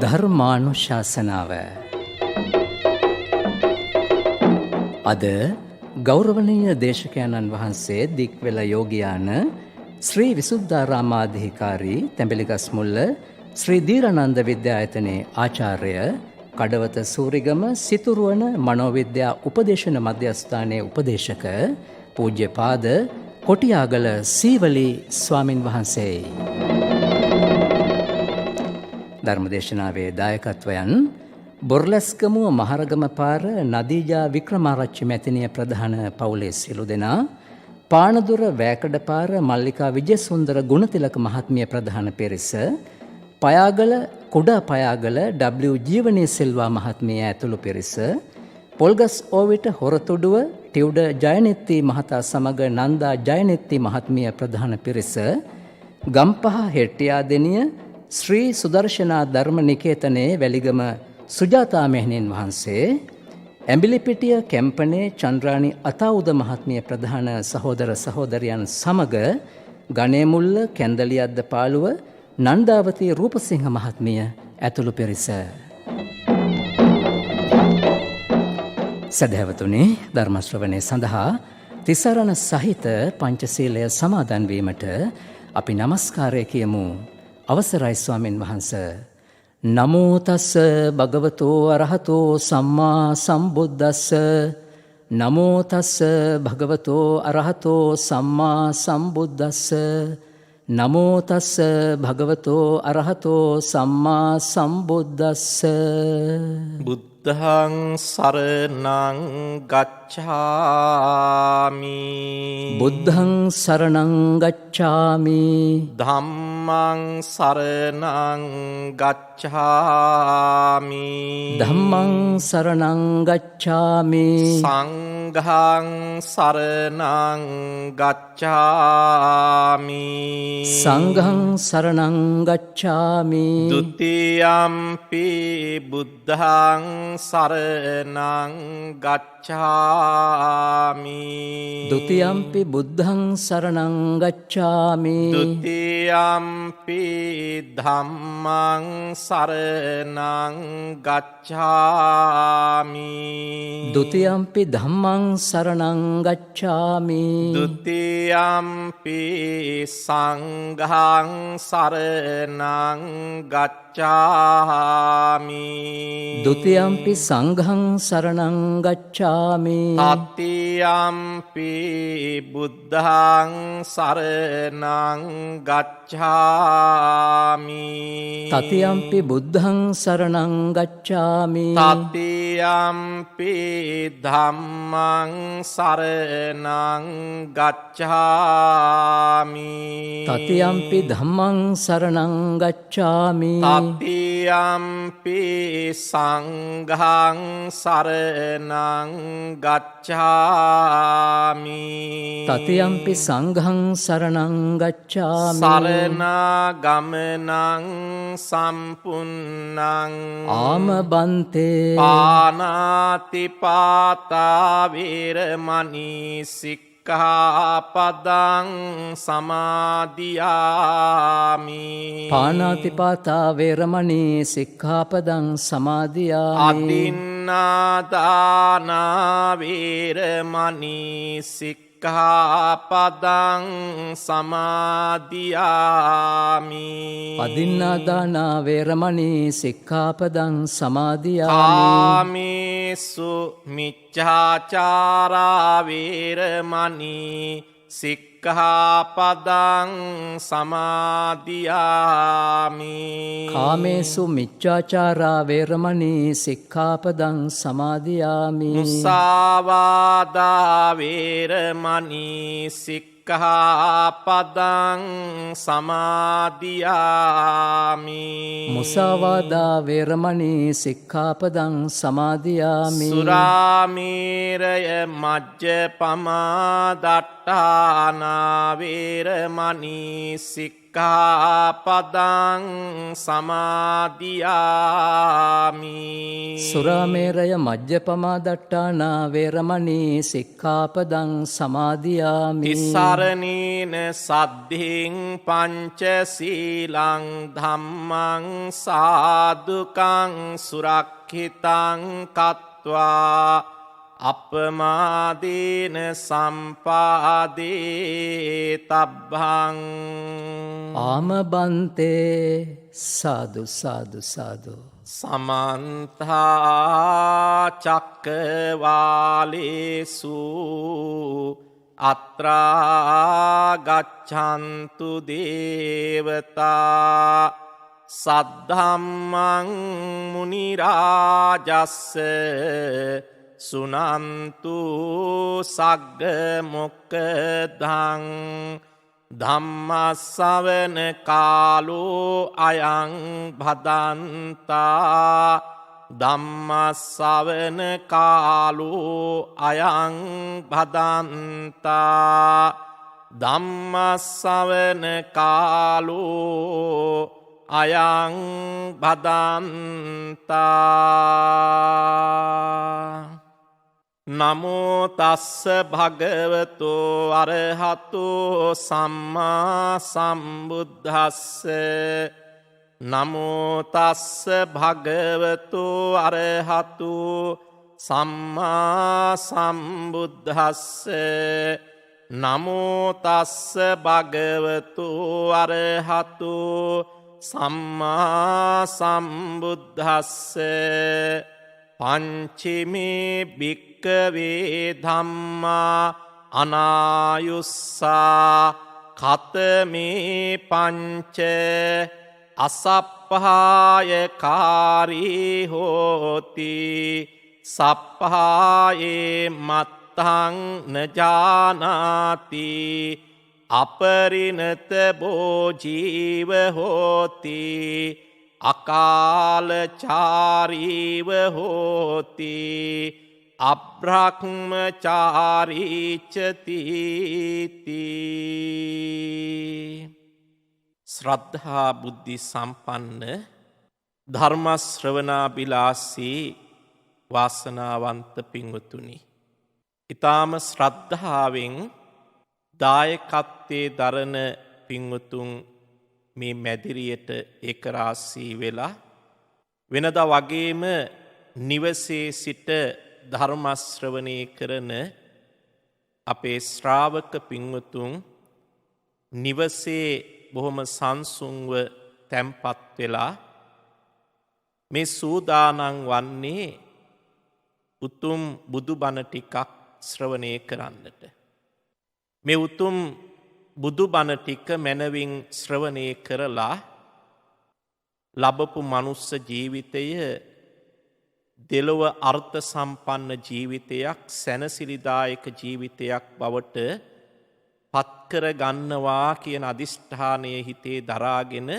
ධර්මානුශාසනාව අද ගෞරවනීය දේශකයන්න් වහන්සේ දික්වෙල යෝගියාන ශ්‍රී විසුද්ධාරාමාධිකාරී තැඹිලිගස්මුල්ල ශ්‍රී දීරානන්ද විද්‍යායතනයේ ආචාර්ය කඩවත සූරිගම සිතුරුවන මනෝවිද්‍යා උපදේශන මධ්‍යස්ථානයේ උපදේශක පූජ්‍යපාද කොටියාගල සීවලි ස්වාමින් වහන්සේයි. ධර්මදේශනාවේ දායකත්වයන් බොර්ලස්ගමුව මහරගම පාර නදීජා වික්‍රමාරච්චි මැතිනිය ප්‍රධාන පවුලේ සියලු දෙනා, පානදුර වෑකඩ පාර මල්ලිකා විජයසුන්දර ගුණතිලක මහත්මිය ප්‍රධාන පිරිස, පයාගල කුඩා පයාගල W ජීවනී සිල්වා මහත්මිය ඇතුළු පිරිස, පොල්ගස් ඕවිට හොරතොඩුව ටිව්ඩ ජයනෙත්ති මහතා සමග නන්දා ජයනෙත්ති මහත්මිය ප්‍රධාන පිරිස, ගම්පහ හෙට්ටියාදෙනිය ශ්‍රී සුදර්ශනා ධර්ම නිකේතනයේ වැලිගම සුජාතා මෙහෙණින් වහන්සේ, ඇඹිලිපිටිය කැම්පනේ චන්ද්‍රාණි අතාඋද මහත්මිය ප්‍රධාන සහෝදර සහෝදරියන් සමග ගණේමුල්ල කැන්දලියද්ද පාළුව නන්දාවතී රූපසිංහ මහත්මිය ඇතුළු පිරිස. සදහැවතුනි, ධර්ම ශ්‍රවණය සඳහා තිසරණ සහිත පංචශීලය සමාදන් වීමට අපි නමස්කාරය කියමු. අවසරයි ස්වාමින් වහන්ස. නමෝ තස්ස භගවතෝ අරහතෝ සම්මා සම්බුද්දස්ස. නමෝ තස්ස භගවතෝ අරහතෝ සම්මා සම්බුද්දස්ස. නමෝ තස්ස භගවතෝ අරහතෝ සම්මා සම්බුද්දස්ස. බුද්ධං සරණං ගච්ඡාමි. බුද්ධං සරණං ගච්ඡාමි. ධම්මං සරණං ගච්ඡාමි. ධම්මං සරණං ගච්ඡාමි. සංඝං සරණං ගච්ඡාමි. සංඝං සරණං ගච්ඡාමි. ဒ ුතියම්පි බුද්ධං සරණං ගච්ඡාමි. ဒ ුතියම්පි බුද්ධං සරණං ගච්ඡාමි. ဒ ුතියම්පි ධම්මං සරණං ගච්ඡාමි. ဒ ුතියම්පි ධම්මං සරණං ගච්ඡාමි. ဒ ුතියම්පි සංඝං සරණං ගච්ඡාමි. ဒ ුතියම්පි සංඝං සරණං ගච්ඡාමි. තතියම්පි බුද්ධං සරණං ගච්ඡාමි. තතියම්පි බුද්ධං සරණං ගච්ඡාමි. තතියම්පි ධම්මං සරණං ගච්ඡාමි. තතියම්පි ධම්මං සරණං ගච්ඡාමි. තතියම්පි සංඝං සරණං ගච්ඡාමි. තතියම්පි සංඝං සරණං ගච්ඡාමි. සරණාගමනං සම්පුන්නං ආමබන්තේ පානාතිපාතා වේරමණී සික්ඛාපදං සමාදියාමි. පානාතිපාතා වේරමණී සික්ඛාපදං සමාදියාමි. අදින්නාදානා වේරමණී සික්ඛාපදං සමාදියාමි. අදින්නාදානා වේරමණී සික්ඛාපදං සමාදියාමි. කාමේසු මිච්ඡාචාරා වේරමණී සික්ඛාපදං සමාදියාමි. කාමේසු මිච්ඡාචාරා වේරමණී සික්ඛාපදං සමාදියාමි. මුසාවාදා වේරමණී සික්ඛාපදං සමාදියාමි. මුසාවාදා වේරමණී සික්ඛාපදං සමාදියාමි. සුරාමේරය මජ්ජපමා දට්ඨ අදින්නාදානා වේරමණී සික්ඛාපදං සමාදියාමි. සුරාමේරය මජ්ජපමා දට්ඨානා වේරමණී සික්ඛාපදං සමාදියාමි. තිසරණේන සද්ධින් පංචශීලං ධම්මං සාදුකං සුරක්ඛිතං කତ୍වා අපමාදීන සම්පාදේ තබ්බං. ආමබන්තේ සාදු සාදු සාදු. සමන්තා චක්කවාලේසු අත්‍රා ගච්ඡන්තු දේවතා සද්ධම්මං මුනි රාජස්ස සුනන්තු සග්ග මොක්ඛදං ධම්මස්සවන කාලෝ අයං භදන්තා ධම්මස්සවන කාලෝ අයං භදන්තා ධම්මස්සවන කාලෝ අයං භදන්තා. නමෝ තස්ස භගවතෝ අරහතෝ සම්මා සම්බුද්දස්ස. නමෝ තස්ස භගවතෝ අරහතෝ සම්මා සම්බුද්දස්ස. නමෝ තස්ස භගවතෝ අරහතෝ සම්මා සම්බුද්දස්ස. පංචමේ භික්කවේ ධම්මා අනායුස්සා කතමේ පංච අසප්පහායකාරී හෝති සප්පහායේ මත්තං නජානාති අපරිනත බෝජීව හෝති අකාලචාරීව හෝති අබ්‍රහ්මචාරීචතිති. ශ්‍රද්ධා බුද්ධි සම්පන්න ධර්මශ්‍රවණාබිලාසී වාසනාවන්ත පින්වතුනි, ඊ타ම ශ්‍රද්ධාවෙන් දායකත්වයේ දරන පින්වතුන් මේ මැදිරියට ඒකරාශී වෙලා වෙනදා වගේම නිවසේ සිට ධර්ම ශ්‍රවණය කරන අපේ ශ්‍රාවක පින්වතුන් නිවසේ බොහොම සංසුන්ව තැන්පත් වෙලා මේ සූදානම් වන්නේ උතුම් බුදුබණ ටිකක් ශ්‍රවණය කරන්නට. මේ උතුම් බුදුබණ ටික මනවින් ශ්‍රවණය කරලා ලබපු මනුස්ස ජීවිතය දෙලොව අර්ථ සම්පන්න ජීවිතයක්, සැනසිලිදායක ජීවිතයක් බවට පත්කර ගන්නවා කියන අදිෂ්ඨානය හිතේ දරාගෙන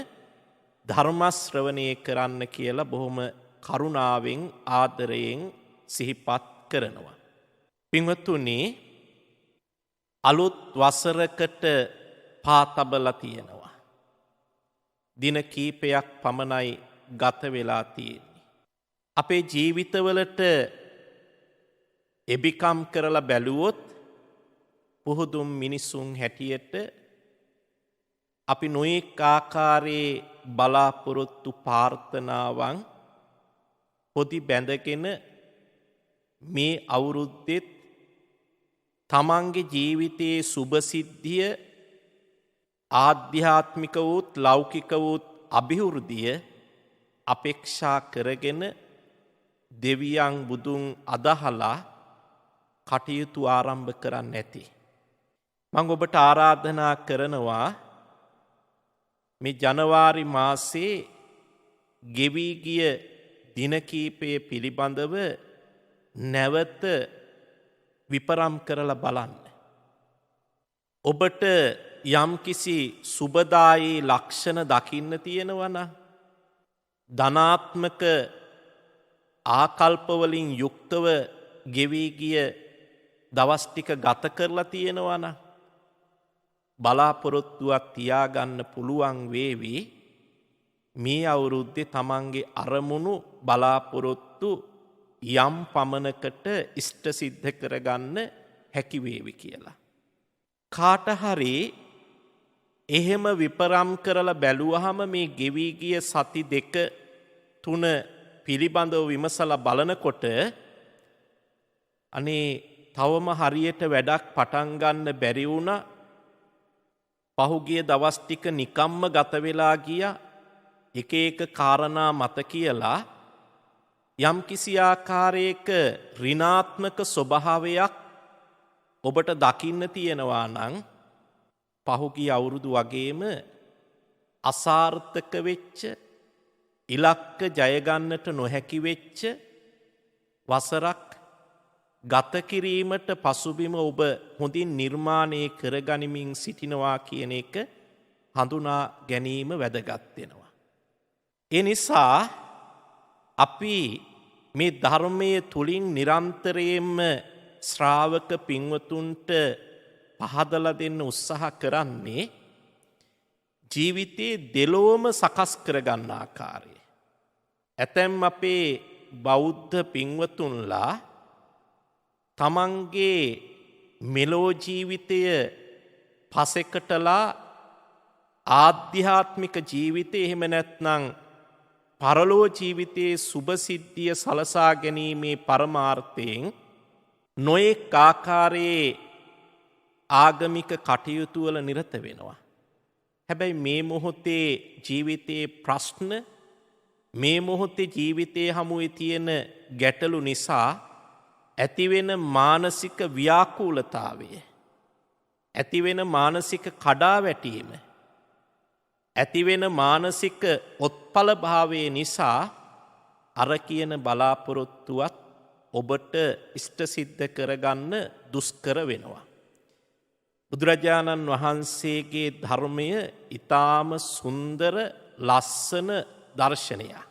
ධර්ම ශ්‍රවණය කරන්න කියලා බොහොම කරුණාවෙන් ආදරයෙන් සිහිපත් කරනවා. පින්වත්තුනි, අලුත් වසරකට පාතබලා තියෙනවා. දින කීපයක් පමණයි ගත වෙලා තියෙන්නේ. අපේ ජීවිතවලට එබිකම් කරලා බැලුවොත් පුහුදුන් මිනිසුන් හැටියට අපි නොයෙක් ආකාරයේ බලාපොරොත්තු ප්‍රාර්ථනාවන් පොදි බැඳගෙන මේ අවුරුද්දෙත් තමන්ගේ ජීවිතයේ සුභසිද්ධිය, ආධ්‍යාත්මික වූත් ලෞකික වූත් අභිවෘද්ධිය අපේක්ෂා කරගෙන දෙවියන් බුදුන් අදහලා කටයුතු ආරම්භ කරන්න ඇති. මම ඔබට ආරාධනා කරනවා මේ ජනවාරි මාසයේ ගෙවි ගිය දින කීපය පිළිබඳව නැවත විපරම් කරලා බලන්න. ඔබට යම්කිසි සුබදායී ලක්ෂණ දකින්න තියෙනවා නම්, ධනාත්මක ආකල්පවලින් යුක්තව ගෙවි ගිය දවස් ටික ගත කරලා තියෙනවා නම්, බලාපොරොත්තුවක් තියාගන්න පුළුවන් වේවි මේ අවුරුද්දේ තමන්ගේ අරමුණු බලාපොරොත්තු යම් පමණකට ඉෂ්ට සිද්ධ කරගන්න හැකි වේවි කියලා. කාට හරි එහෙම විපරම් කරලා බැලුවහම මේ ගෙවි ගිය සති 2-3 පිළිබඳව විමසලා බලනකොට අනේ තවම හරියට වැඩක් පටන් ගන්න බැරි වුණා. පහුගිය දවස් ටික නිකම්ම ගත වෙලා ගියා. එක එක කාරණා මත කියලා යම් කිසි ආකාරයක ඍණාත්මක ස්වභාවයක් ඔබට දකින්න තියෙනවා නම් පහුගිය අවුරුදු වගේම අසාර්ථක වෙච්ච ඉලක්ක ජය ගන්නට නොහැකි වෙච්ච වසරක් ගත කිරීමට පසුබිම ඔබ හොඳින් නිර්මාණය කරගනිමින් සිටිනවා කියන එක හඳුනා ගැනීම වැදගත් වෙනවා. ඒ නිසා අපි මේ ධර්මයේ තුලින් නිරන්තරයෙන්ම ශ්‍රාවක පින්වතුන්ට පහදලා දෙන්න උත්සාහ කරන්නේ ජීවිතයේ දෙලොවම සකස් කරගන්න ආකාරය. ඇතැම් අපේ බෞද්ධ පින්වතුන්ලා තමන්ගේ මෙලෝ ජීවිතය පසෙකටලා ආධ්‍යාත්මික ජීවිතය එහෙම නැත්නම් පරලෝ ජීවිතයේ සුභසිද්ධිය සලසා ගැනීමේ පරමාර්ථයෙන් නොයෙක් ආකාරයේ ආගමික කටයුතු වල නිරත වෙනවා. හැබැයි මේ මොහොතේ ජීවිතයේ ප්‍රශ්න මේ මොහොතේ ජීවිතයේ හමුවේ තියෙන ගැටලු නිසා ඇතිවෙන මානසික ව්‍යාකූලතාවය ඇතිවෙන මානසික කඩාවැටීම ඇතිවෙන මානසික ඔත්පල භාවය නිසා අර කියන බලාපොරොත්තුවත් ඔබට ඉෂ්ට සිද්ධ කරගන්න දුෂ්කර වෙනවා. බුදුරජාණන් වහන්සේගේ ධර්මය ඊටාම සුන්දර ලස්සන දර්ශනයක්.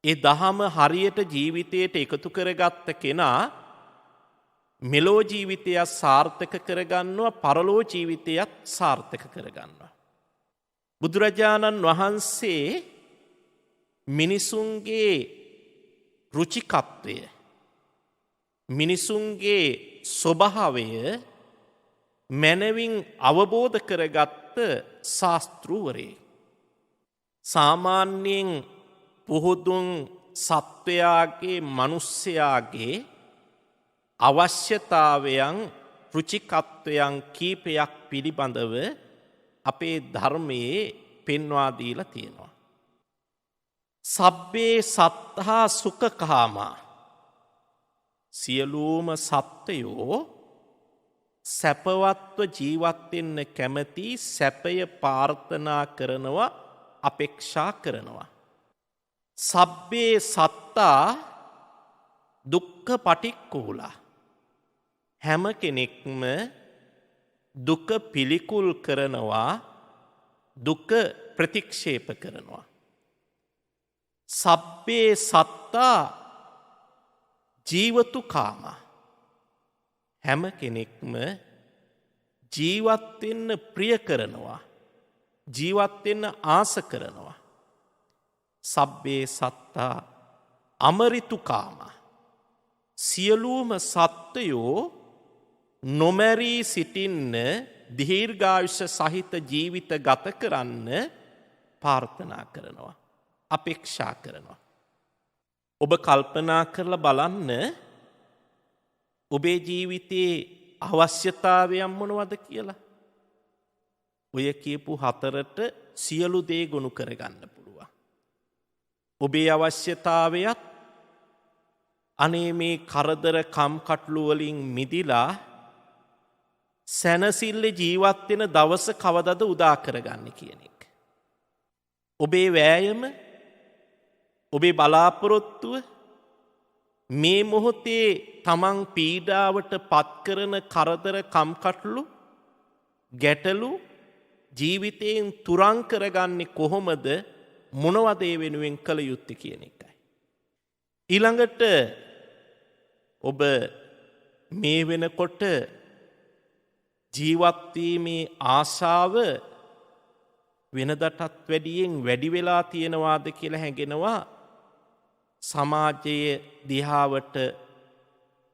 ඒ දහම හරියට ජීවිතයට එකතු කරගත්ත කෙනා මෙලෝ ජීවිතය සාර්ථක කරගන්නවා පරලෝ ජීවිතයත් සාර්ථක කරගන්නවා. බුදුරජාණන් වහන්සේ මිනිසුන්ගේ රුචිකත්වය මිනිසුන්ගේ ස්වභාවය මනවින් අවබෝධ කරගත්ත ශාස්තෘවරේ. සාමාන්‍යයෙන් පුහුදුන් සත්වයාගේ මනුස්සයාගේ අවශ්‍යතාවයන් රුචිකත්වයන් කීපයක් පිළිබඳව අපේ ධර්මයේ පෙන්වා දීලා තියෙනවා. සබ්බේ සත්තා සුඛකාමා සියලුම සත්වයෝ සැපවත්ව ජීවත් වෙන්න කැමති සැපය ප්‍රාර්ථනා කරනවා අපේක්ෂා කරනවා. සබ්බේ සත්තා දුක්ඛ පටික්කුලා හැම කෙනෙක්ම දුක පිළිකුල් කරනවා දුක ප්‍රතික්ෂේප කරනවා. සබ්බේ සත්තා ජීවතුකාම හැම කෙනෙක්ම ජීවත් වෙන්න ප්‍රිය කරනවා ජීවත් වෙන්න ආස කරනවා. සබ්බේ සත්තා අමරිතුකාම සියලුම සත්වයෝ නොමැරී සිටින්න දීර්ඝායුෂ සහිත ජීවිත ගත කරන්න ප්‍රාර්ථනා කරනවා අපේක්ෂා කරනවා. ඔබ කල්පනා කරලා බලන්න ඔබේ ජීවිතයේ අවශ්‍යතාවයන් මොනවද කියලා. ඔය කියපු හතරට සියලු දේ ගොනු කරගන්න පුළුවන්. ඔබේ අවශ්‍යතාවයත් අනේ මේ කරදර කම්කටොළු වලින් මිදිලා සැනසille ජීවත් වෙන දවස කවදද උදා කරගන්නේ කියන එක. ඔබේ වෑයම ඔබේ බලාපොරොත්තුව මේ මොහොතේ තමන් පීඩාවට පත් කරන කරදර කම්කටොළු ගැටලු ජීවිතයෙන් තුරන් කරගන්නේ කොහොමද මොනවද ඒ වෙනුවෙන් කළ යුත්තේ කියන එකයි. ඊළඟට ඔබ මේ වෙනකොට ජීවත්වීමේ ආශාව වෙනදටත් වැඩියෙන් වැඩි වෙලා තියෙනවාද කියලා හැඟෙනවා සමාජයේ දිහාවට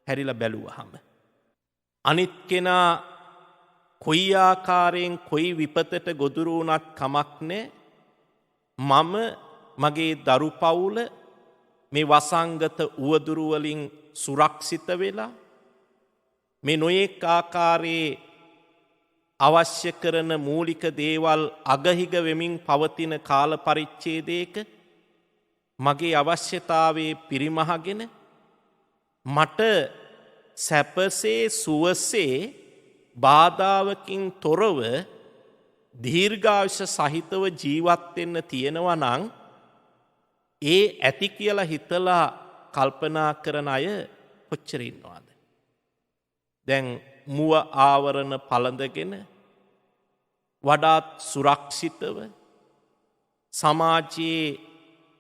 හැරිලා බැලුවහම. අනිත් කෙනා කොයි ආකාරයෙන් කොයි විපතට ගොදුරු වුණත් කමක් නැහැ. මම මගේ දරු පවුල මේ වසංගත උවදුරු වලින් සුරක්ෂිත වෙලා මේ නොයෙක් ආකාරයේ අවශ්‍ය කරන මූලික දේවල් අගහිග වෙමින් පවතින කාල පරිච්ඡේදයක මගේ අවශ්‍යතාවයේ පිරිමහගෙන මට සැපසේ සුවසේ බාධාවකින් තොරව දීර්ඝායුෂ සහිතව ජීවත් වෙන්න තියෙනවා නම් ඒ ඇති කියලා හිතලා කල්පනා කරන අය කොච්චර ඉන්නවද? දැන් මුව ආවරණ පළඳගෙන වඩාත් සුරක්ෂිතව සමාජයේ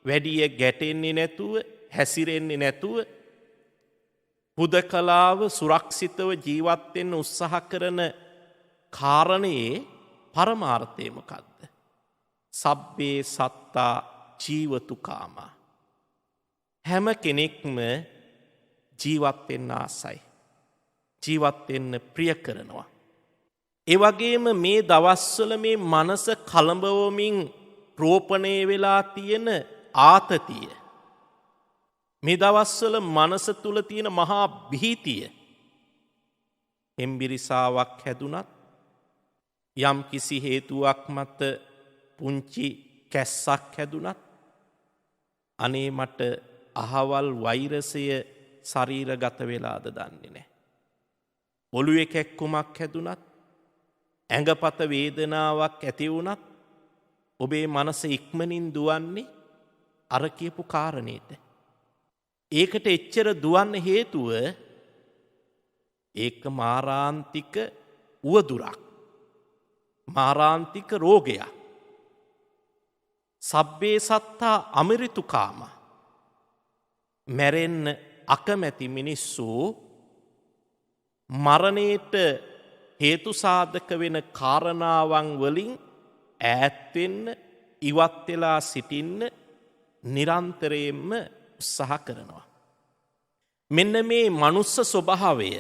වැඩිය ගැටෙන්නේ නැතුව හැසිරෙන්නේ නැතුව හුදකලාව සුරක්ෂිතව ජීවත් වෙන්න උත්සාහ කරන කාරණයේ පරමාර්ථය මොකද්ද? සබ්බේ සත්තා ජීවතුකාමා. හැම කෙනෙක්ම ජීවත් වෙන්න ආසයි. ජීවත් වෙන්න ප්‍රිය කරනවා. ඒ වගේම මේ දවස්වල මේ මනස කලඹවමින් රෝපණය වෙලා තියෙන ආතතිය, මේ දවස්වල මනස තුල තියෙන මහා භීතිය, එම්බිරිසාවක් හැදුනත් යම් කිසි හේතුවක් මත පුංචි කැස්සක් හැදුනත් අනේ මට අහවල් වෛරසය ශරීරගත වෙලාද දන්නේ නැහැ. ඔළුවේ කැක්කුමක් හැදුනත් ඇඟපත වේදනාවක් ඇති වුණත් ඔබේ මනස ඉක්මනින් දුවන්නේ අර කියපු කාරණේට. ඒකට එච්චර දුවන්න හේතුව ඒක මාරාන්තික උවදුරක්, මාරාන්තික රෝගයක්. සබ්බේ සත්තා අමරිතුකාම. මැරෙන්න අකමැති මිනිස්සු මරණයට හේතු සාධක වෙන කාරණාවන් වලින් ඈත් වෙන්න, ඉවත් වෙලා සිටින්න නිරන්තරයෙන්ම උත්සාහ කරනවා. මෙන්න මේ මනුස්ස ස්වභාවය,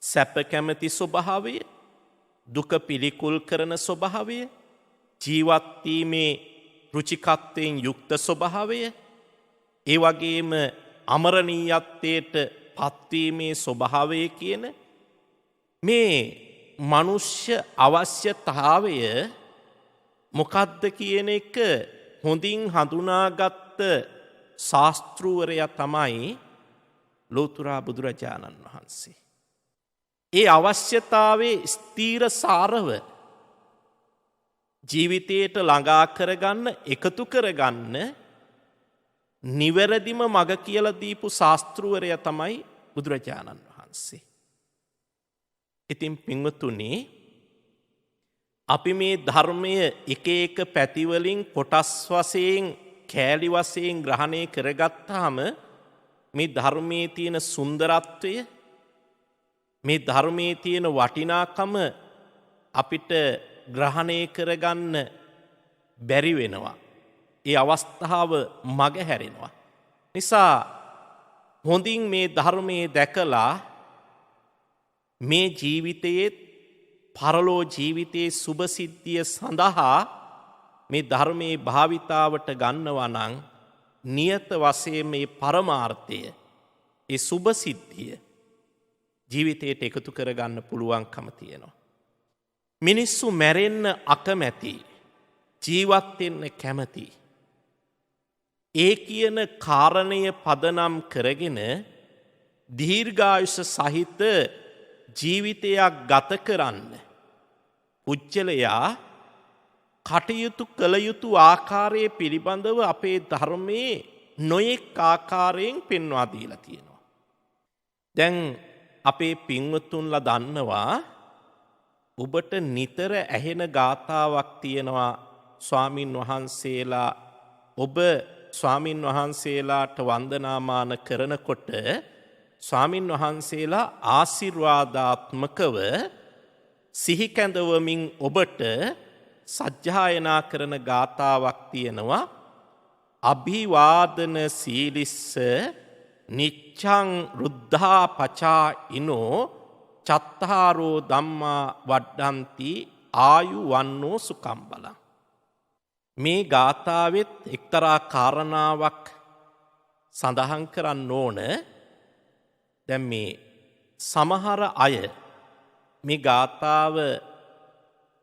සැප කැමැති ස්වභාවය, දුක පිළිකුල් කරන ස්වභාවය, ජීවත් වීමේ රුචිකත්වයෙන් යුක්ත ස්වභාවය, ඒ වගේම අමරණීයත්වයට පත්වීමේ ස්වභාවය කියන මේ මනුෂ්‍ය අවශ්‍යතාවය මොකද්ද කියන එක හොඳින් හඳුනාගත්ත ශාස්ත්‍රූවරයා තමයි ලෝතර බුදුරජාණන් වහන්සේ. ඒ අවශ්‍යතාවයේ ස්ථීර සාරව ජීවිතයට ළඟා කරගන්න, එකතු කරගන්න නිවැරදිම මඟ කියලා දීපු ශාස්ත්‍රූවරයා තමයි බුදුරජාණන් වහන්සේ. ඉතින් පින්වතුනි, අපි මේ ධර්මය එක එක පැතිවලින් කොටස් වශයෙන්, කෑලි වශයෙන් ග්‍රහණය කරගත්තාම මේ ධර්මයේ තියෙන සුන්දරත්වය, මේ ධර්මයේ තියෙන වටිනාකම අපිට ග්‍රහණය කරගන්න බැරි වෙනවා. ඒ අවස්ථාව මගහැරෙනවා. නිසා හොඳින් මේ ධර්මයේ දැකලා මේ ජීවිතයේ පරලෝ ජීවිතයේ සුභසිද්ධිය සඳහා මේ ධර්මයේ භාවිතාවට ගන්නවා නම් නියත වශයෙන් මේ පරමාර්ථය, ඒ සුභසිද්ධිය ජීවිතයට එකතු කරගන්න පුළුවන්කම තියෙනවා. මිනිස්සු මැරෙන්න අකමැති, ජීවත් වෙන්න කැමති. ඒ කියන කාරණය පදනම් කරගෙන දීර්ඝායුෂ සහිත ජීවිතයක් ගත කරන්න පුජ්‍යලයා කටයුතු කළ යුතු ආකාරය පිළිබඳව අපේ ධර්මයේ නොයෙක් ආකාරයෙන් පෙන්වා දීලා තියෙනවා. දැන් අපේ පින්වතුන්ලා දන්නවා, ඔබට නිතර ඇහෙන ගාථාවක් තියෙනවා. ස්වාමින් වහන්සේලා, ඔබ ස්වාමින් වහන්සේලාට වන්දනාමාන කරනකොට ස්වාමින් වහන්සේලා ආශිර්වාදාත්මකව සිහිකැඳවමින් ඔබට සජ්ජායනා කරන ගාථාවක් තියෙනවා. අභිවාදන සීලිස්ස නිච්ඡං රුද්ධා පචා ඉනෝ චත්තාරෝ ධම්මා වඩ්ඩන්ති ආයු වන්නෝ සුඛං බලං. මේ ගාථාවෙත් එක්තරා කාරණාවක් සඳහන් කරන්න ඕන. දැන් මේ සමහර අය මේ ගාථාව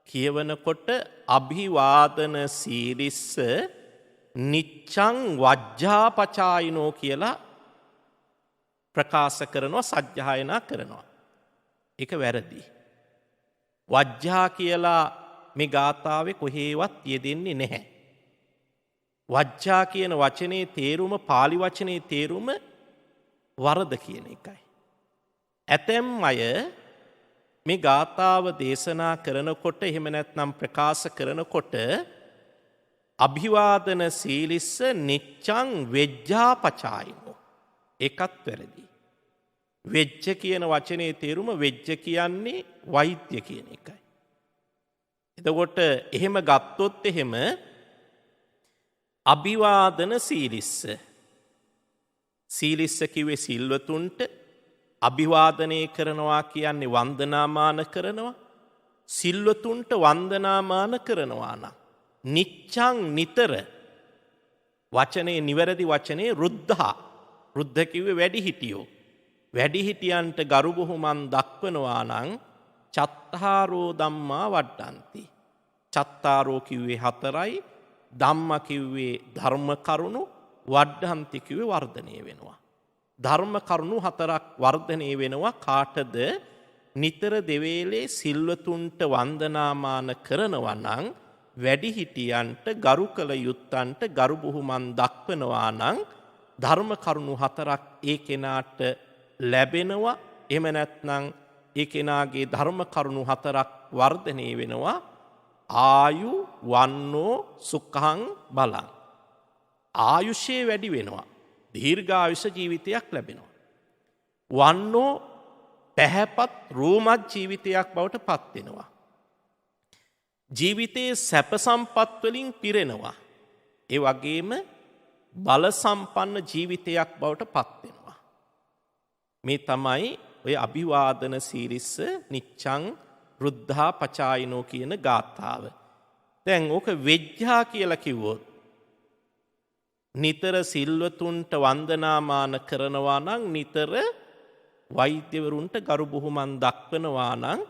කියවනකොට අභිවාදන සීලිස්ස නිච්ඡං වජ්ජාපචායිනෝ කියලා ප්‍රකාශ කරනවා, සජ්ජායනා කරනවා. ඒක වැරදි. වජ්ජා කියලා මේ ගාථාවේ කොහේවත් යෙදෙන්නේ නැහැ. වජ්ජා කියන වචනේ තේරුම, පාලි වචනේ තේරුම වරද කියන එකයි. ඇතැම් අය මේ ගාථාව දේශනා කරනකොට, එහෙම නැත්නම් ප්‍රකාශ කරනකොට අභිවාදන සීලිස්ස නිච්ඡං වෙජ්ජාපචායිනෝ, ඒකත් වැරදි. වෙජ්ජ කියන වචනේ තේරුම, වෙජ්ජ කියන්නේ වෛද්‍ය කියන එකයි. එතකොට එහෙම ගත්තොත් එහෙම අභිවාදන සීලිස්ස, සීලිස්ස කිව්වේ සිල්වතුන්ට, අභිවාදනය කරනවා කියන්නේ වන්දනාමාන කරනවා. සිල්වතුන්ට වන්දනාමාන කරනවා නම් නිච්ඡං නිතර, වචනේ නිවැරදි වචනේ රුද්ධා, රුද්ධ කිව්වේ වැඩිහිටියෝ, වැඩිහිටියන්ට ගරු බුහුමන් දක්වනවා නම් චත්තාරෝ ධම්මා වඩ්ඩන්ති. චත්තාරෝ කිව්වේ 4යි, ධම්ම කිව්වේ ධර්ම කරුණු, වඩ්ඩන්ති කිව්වේ වර්ධනය වෙනවා. ධර්ම කරුණු 4ක් වර්ධනය වෙනවා. කාටද? නිතර දෙවේලේ සිල්වතුන්ට වන්දනාමාන කරනවා නම්, වැඩිහිටියන්ට ගරු කළ යුත්තන්ට ගරු බුහුමන් දක්වනවා නම් ධර්ම කරුණු 4ක් ඒ කෙනාට ලැබෙනවා. එහෙම නැත්නම් ඒ කෙනාගේ ධර්ම කරුණු 4ක් වර්ධනය වෙනවා. ආයු වන්නෝ සුඛං බලං, ආයුෂය වැඩි වෙනවා, දීර්ඝායුෂ ජීවිතයක් ලැබෙනවා. වන්නෝ පැහැපත් රූමත් ජීවිතයක් බවට පත් වෙනවා. ජීවිතයේ සැප සම්පත් වලින් පිරෙනවා. ඒ වගේම බල සම්පන්න ජීවිතයක් බවට පත් වෙනවා. මේ තමයි ඔය අභිවාදන සීලිස්ස නිච්ඡං රුද්ධා පචායිනෝ කියන ගාථාව. දැන් ඕක වෙජ්ජා කියලා කිව්වොත්, නිතර සිල්වතුන්ට වන්දනාමාන කරනවා නම්, නිතර වෛද්‍යවරුන්ට ගරු බුහුමන් දක්වනවා නම්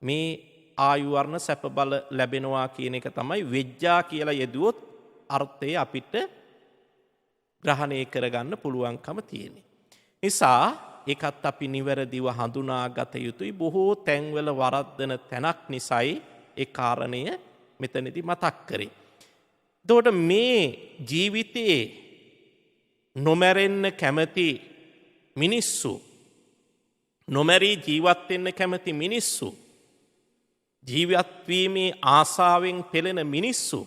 මේ ආයු වර්ණ සැප බල ලැබෙනවා කියන එක තමයි වෙජ්ජා කියලා යෙදුවොත් අර්ථය අපිට ග්‍රහණය කරගන්න පුළුවන්කම තියෙන්නේ. නිසා ඒකත් අපි නිවැරදිව හඳුනාගත යුතුයි. බොහෝ තැන්වල වරද්දන තැනක් නිසායි ඒ කාරණය මෙතනදී මතක් කරේ. එතකොට මේ ජීවිතයේ නොමැරෙන්න කැමති මිනිස්සු, නොමැරී ජීවත් වෙන්න කැමති මිනිස්සු, ජීවත් වීමේ ආසාවෙන් පෙළෙන මිනිස්සු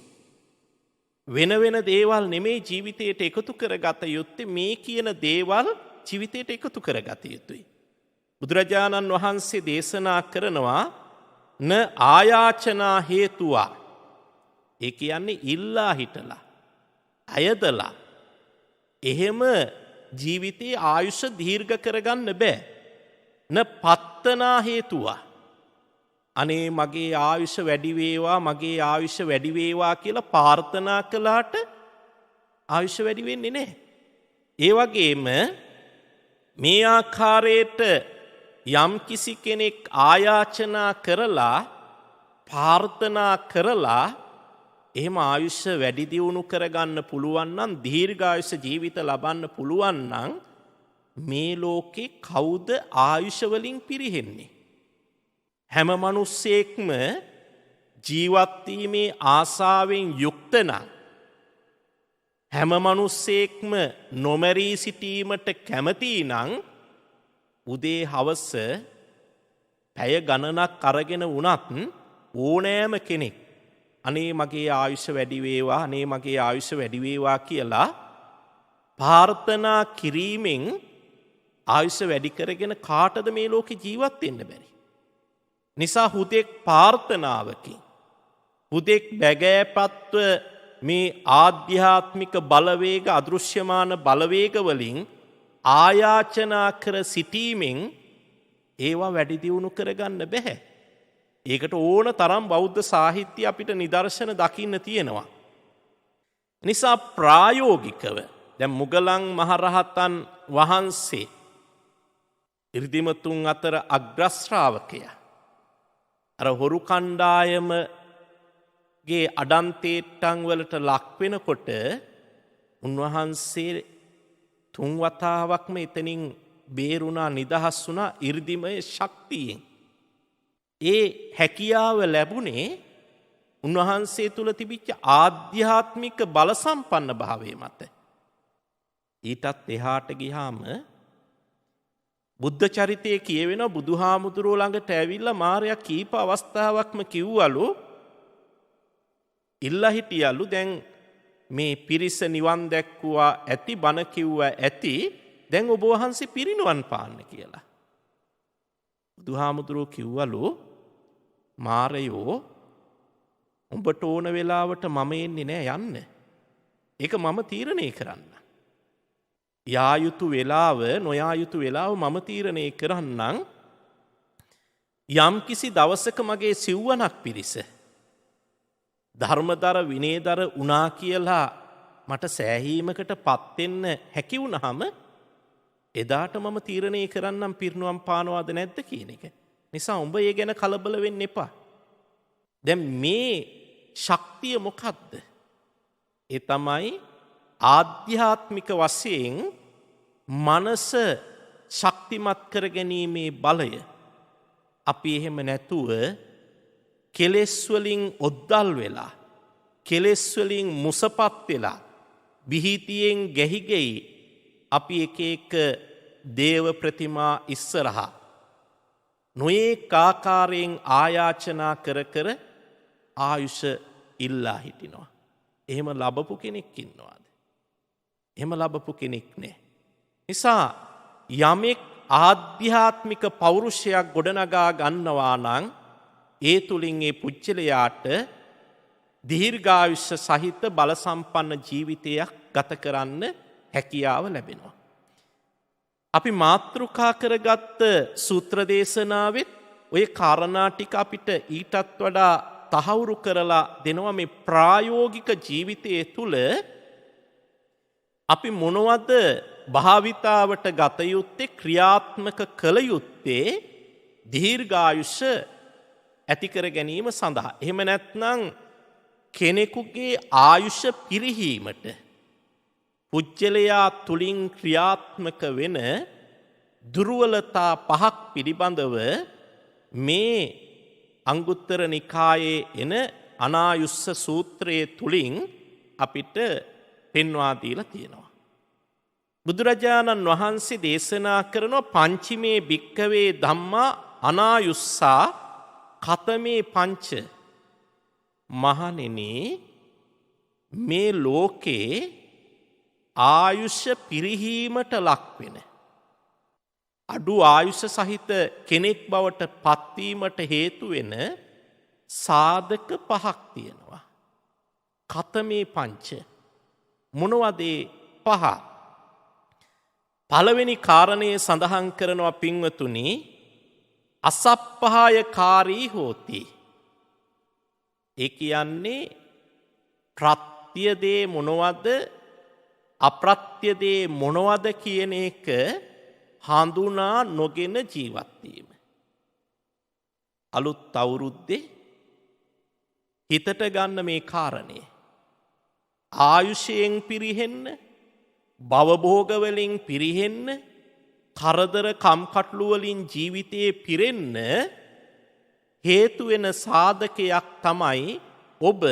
වෙන වෙන දේවල් නෙමේ ජීවිතයට එකතු කරගත යුත්තේ. මේ කියන දේවල් ජීවිතයට එකතු කරගත යුතුයි. බුදුරජාණන් වහන්සේ දේශනා කරනවා න ආයාචනා හේතුවා, ඒ කියන්නේ ඉල්ලා හිටලා, අයදලා එහෙම ජීවිතයේ ආයුෂ දීර්ඝ කරගන්න බෑ. න පත්තනා හේතුවා, අනේ මගේ ආයුෂ වැඩි වේවා, මගේ ආයුෂ වැඩි වේවා කියලා ප්‍රාර්ථනා කළාට ආයුෂ වැඩි වෙන්නේ නැහැ. ඒ වගේම මේ ආකාරයට යම් කිසි කෙනෙක් ආයාචනා කරලා, ප්‍රාර්ථනා කරලා එහෙම ආයුෂ වැඩි දියුණු කරගන්න පුළුවන් නම්, දීර්ඝායුෂ ජීවිත ලබන්න පුළුවන් නම්, මේ ලෝකේ කවුද ආයුෂ වලින් පිරිහෙන්නේ? හැම මිනිස්සෙක්ම ජීවත් වීමේ ආසාවෙන් යුක්ත නම්, හැම මිනිස්සෙක්ම නොමරී සිටීමට කැමති නම්, උදේ හවස පැය ගණනක් අරගෙන වුණත් ඕනෑම කෙනෙක් අනේ මගේ ආයුෂ වැඩි වේවා, අනේ මගේ ආයුෂ වැඩි වේවා කියලා ප්‍රාර්ථනා කිරීමෙන් ආයුෂ වැඩි කරගෙන කාටද මේ ලෝකේ ජීවත් වෙන්න බැරි? නිසා හුදෙක් පාර්ථනාවකින් හුදෙක් බැගෑපත්ව මේ ආධ්‍යාත්මික බලවේග අදෘශ්‍යමාන බලවේගවලින් ආයාචනා කර සිටීමෙන් ඒවා වැඩි දියුණු කරගන්න බැහැ. ඒකට ඕන තරම් බෞද්ධ සාහිත්‍ය අපිට නිදර්ශන දකින්න තියෙනවා. නිසා ප්‍රායෝගිකව දැන් මුගලන් මහරහතන් වහන්සේ ඉර්ධිමතුන් අතර අග්‍රශ්‍රාවකයා. අර හොරු කණ්ඩායමගේ අඩන්තේට්ටන් වලට ලක්වෙනකොට උන්වහන්සේ 3 වතාවක්ම එතනින් බේරුණා, නිදහස් වුණා 이르දිමය ශක්තියෙන්. ඒ හැකියාව ලැබුණේ උන්වහන්සේ තුල තිබිච්ච ආධ්‍යාත්මික බල සම්පන්න භාවය මත. ඊටත් එහාට ගියාම බුද්ධ චරිතයේ කියවෙන බුදුහාමුදුරුවෝ ළඟට ඇවිල්ලා මාරයා කීප අවස්ථාවක්ම කිව්වලු, ඉල්ලා හිටියලු දැන් මේ පිරිස නිවන් දැක්කුවා ඇති, බණ කිව්වා ඇති, දැන් ඔබ වහන්සේ පිරිනුවන් පාන්න කියලා. බුදුහාමුදුරුවෝ කිව්වලු, මාරයෝ උඹට ඕන වෙලාවට මම එන්නේ නෑ යන්න. ඒක මම තීරණය කරන්න. යා යුතු වෙලාව නොයා යුතු වෙලාව මම තීරණය කරන්නම්. යම් කිසි දවසක මගේ සිව්වනක් පිරිස ධර්මදර විනේදර වුණා කියලා මට සෑහීමකට පත් වෙන්න හැකි වුණාම එදාට මම තීරණය කරන්නම් පිරිනුවම් පානවාද නැද්ද කියන එක. නිසා උඹ ඒ ගැන කලබල වෙන්න එපා. දැන් මේ ශක්තිය මොකද්ද? ඒ තමයි ආධ්‍යාත්මික වශයෙන් මනස ශක්තිමත් කර ගැනීමේ බලය. අපි එහෙම නැතුව කෙලෙස් වලින් ඔද්දල් වෙලා, කෙලෙස් වලින් මුසපත් වෙලා, බිහිතියෙන් ගැහිගෙයි අපි එක එක දේව ප්‍රතිමා ඉස්සරහා නොයෙක් ආකාරයෙන් ආයාචනා කර කර ආයුෂ ඉල්ලා හිටිනවා. එහෙම ලබපු කෙනෙක් ඉන්නවාද? එහෙම ලබපු කෙනෙක් නෑ. නිසා යමෙක් ආධ්‍යාත්මික පෞරුෂයක් ගොඩනගා ගන්නවා නම් ඒ තුලින් ඒ පුජ්‍යලයාට දීර්ඝායුෂ සහිත බල සම්පන්න ජීවිතයක් ගත කරන්න හැකියාව ලැබෙනවා. අපි මාතෘකා කරගත්ත සූත්‍ර දේශනාවෙත් ඔය කාරණා ටික අපිට ඊටත් වඩා තහවුරු කරලා දෙනවා. මේ ප්‍රායෝගික ජීවිතයේ තුල අපි මොනවද භාවිතාවට ගත යුත්තේ, ක්‍රියාත්මක කළ යුත්තේ දීර්ඝායුෂ ඇති කර ගැනීම සඳහා. එහෙම නැත්නම් කෙනෙකුගේ ආයුෂ පිරිහීමට පුජ්‍යලයා තුලින් ක්‍රියාත්මක වෙන දුර්වලතා 5ක් පිළිබඳව මේ අංගුත්තර නිකායේ එන අනායුස්ස සූත්‍රයේ තුලින් අපිට පෙන්වා දීලා තියෙනවා. බුදුරජාණන් වහන්සේ දේශනා කරන පංචමේ භික්ඛවේ ධම්මා අනායුස්සා කතමේ පංච. මහණෙනි, මේ ලෝකේ ආයුෂ පිරිහීමට ලක්වෙන, අඩු ආයුෂ සහිත කෙනෙක් බවට පත්වීමට හේතු වෙන සාධක 5ක් තියෙනවා. කතමේ පංච. මොනවද ඒ 5? පළවෙනි කාරණය සඳහන් කරනවා පින්වතුනි, අසප්පහායකාරී හෝති. ඒ කියන්නේ ප්‍රත්‍ය දේ මොනවද, අප්‍රත්‍ය දේ මොනවද කියන එක හඳුනා නොගෙන ජීවත් වීම. අලුත් අවුරුද්දේ හිතට ගන්න මේ කාරණය ආයුෂයෙන් පිරිහෙන්න, භවභෝග වලින් පිරිහෙන්න, කරදර කම්කටොළු වලින් ජීවිතේ පිරෙන්න හේතු වෙන සාධකයක් තමයි ඔබ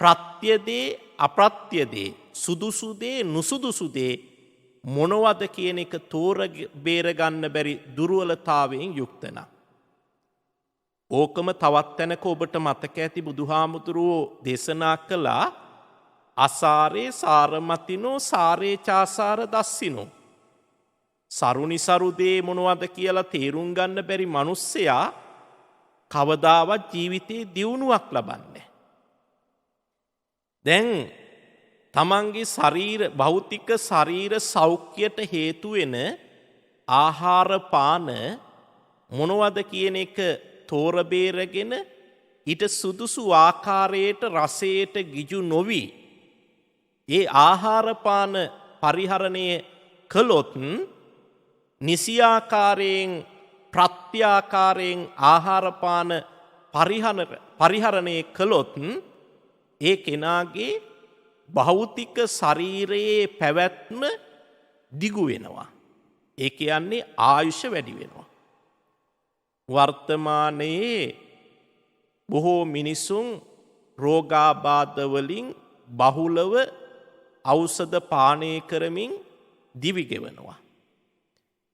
ප්‍රත්‍ය දේ, අප්‍රත්‍ය දේ, සුදුසු දේ, නුසුදුසු දේ මොනවද කියන එක තෝර බේර ගන්න බැරි දුර්වලතාවයෙන් යුක්ත නම්. ඕකම තවත් තැනක ඔබට මතක ඇති බුදුහාමුදුරුවෝ දේශනා කළා, අසාරේ සාරමතිනෝ සාරේ චාසාර දස්සිනෝ. සරුනිසරු දේ මොනවද කියලා තේරුම් ගන්න බැරි මිනිස්සයා කවදාවත් ජීවිතයේ දියුණුවක් ලබන්නේ. දැන් තමන්ගේ භෞතික ශරීර සෞඛ්‍යයට හේතු වෙන ආහාර පාන මොනවද කියන එක තෝරබේරගෙන ඊට සුදුසු ආකාරයට රසයට ගිජු නොවි ඒ ආහාර පාන පරිහරණය කළොත් නිසියාකාරයෙන් ප්‍රත්‍යාකාරයෙන් ආහාර පාන පරිහරණය කළොත් ඒ කෙනාගේ භෞතික ශරීරයේ පැවැත්ම දිගු වෙනවා. ඒ කියන්නේ ආයුෂ වැඩි වෙනවා. වර්තමානයේ බොහෝ මිනිසුන් රෝගාබාධ වලින් බහුලව ඖෂධ පානය කරමින් දිවි ගෙවනවා.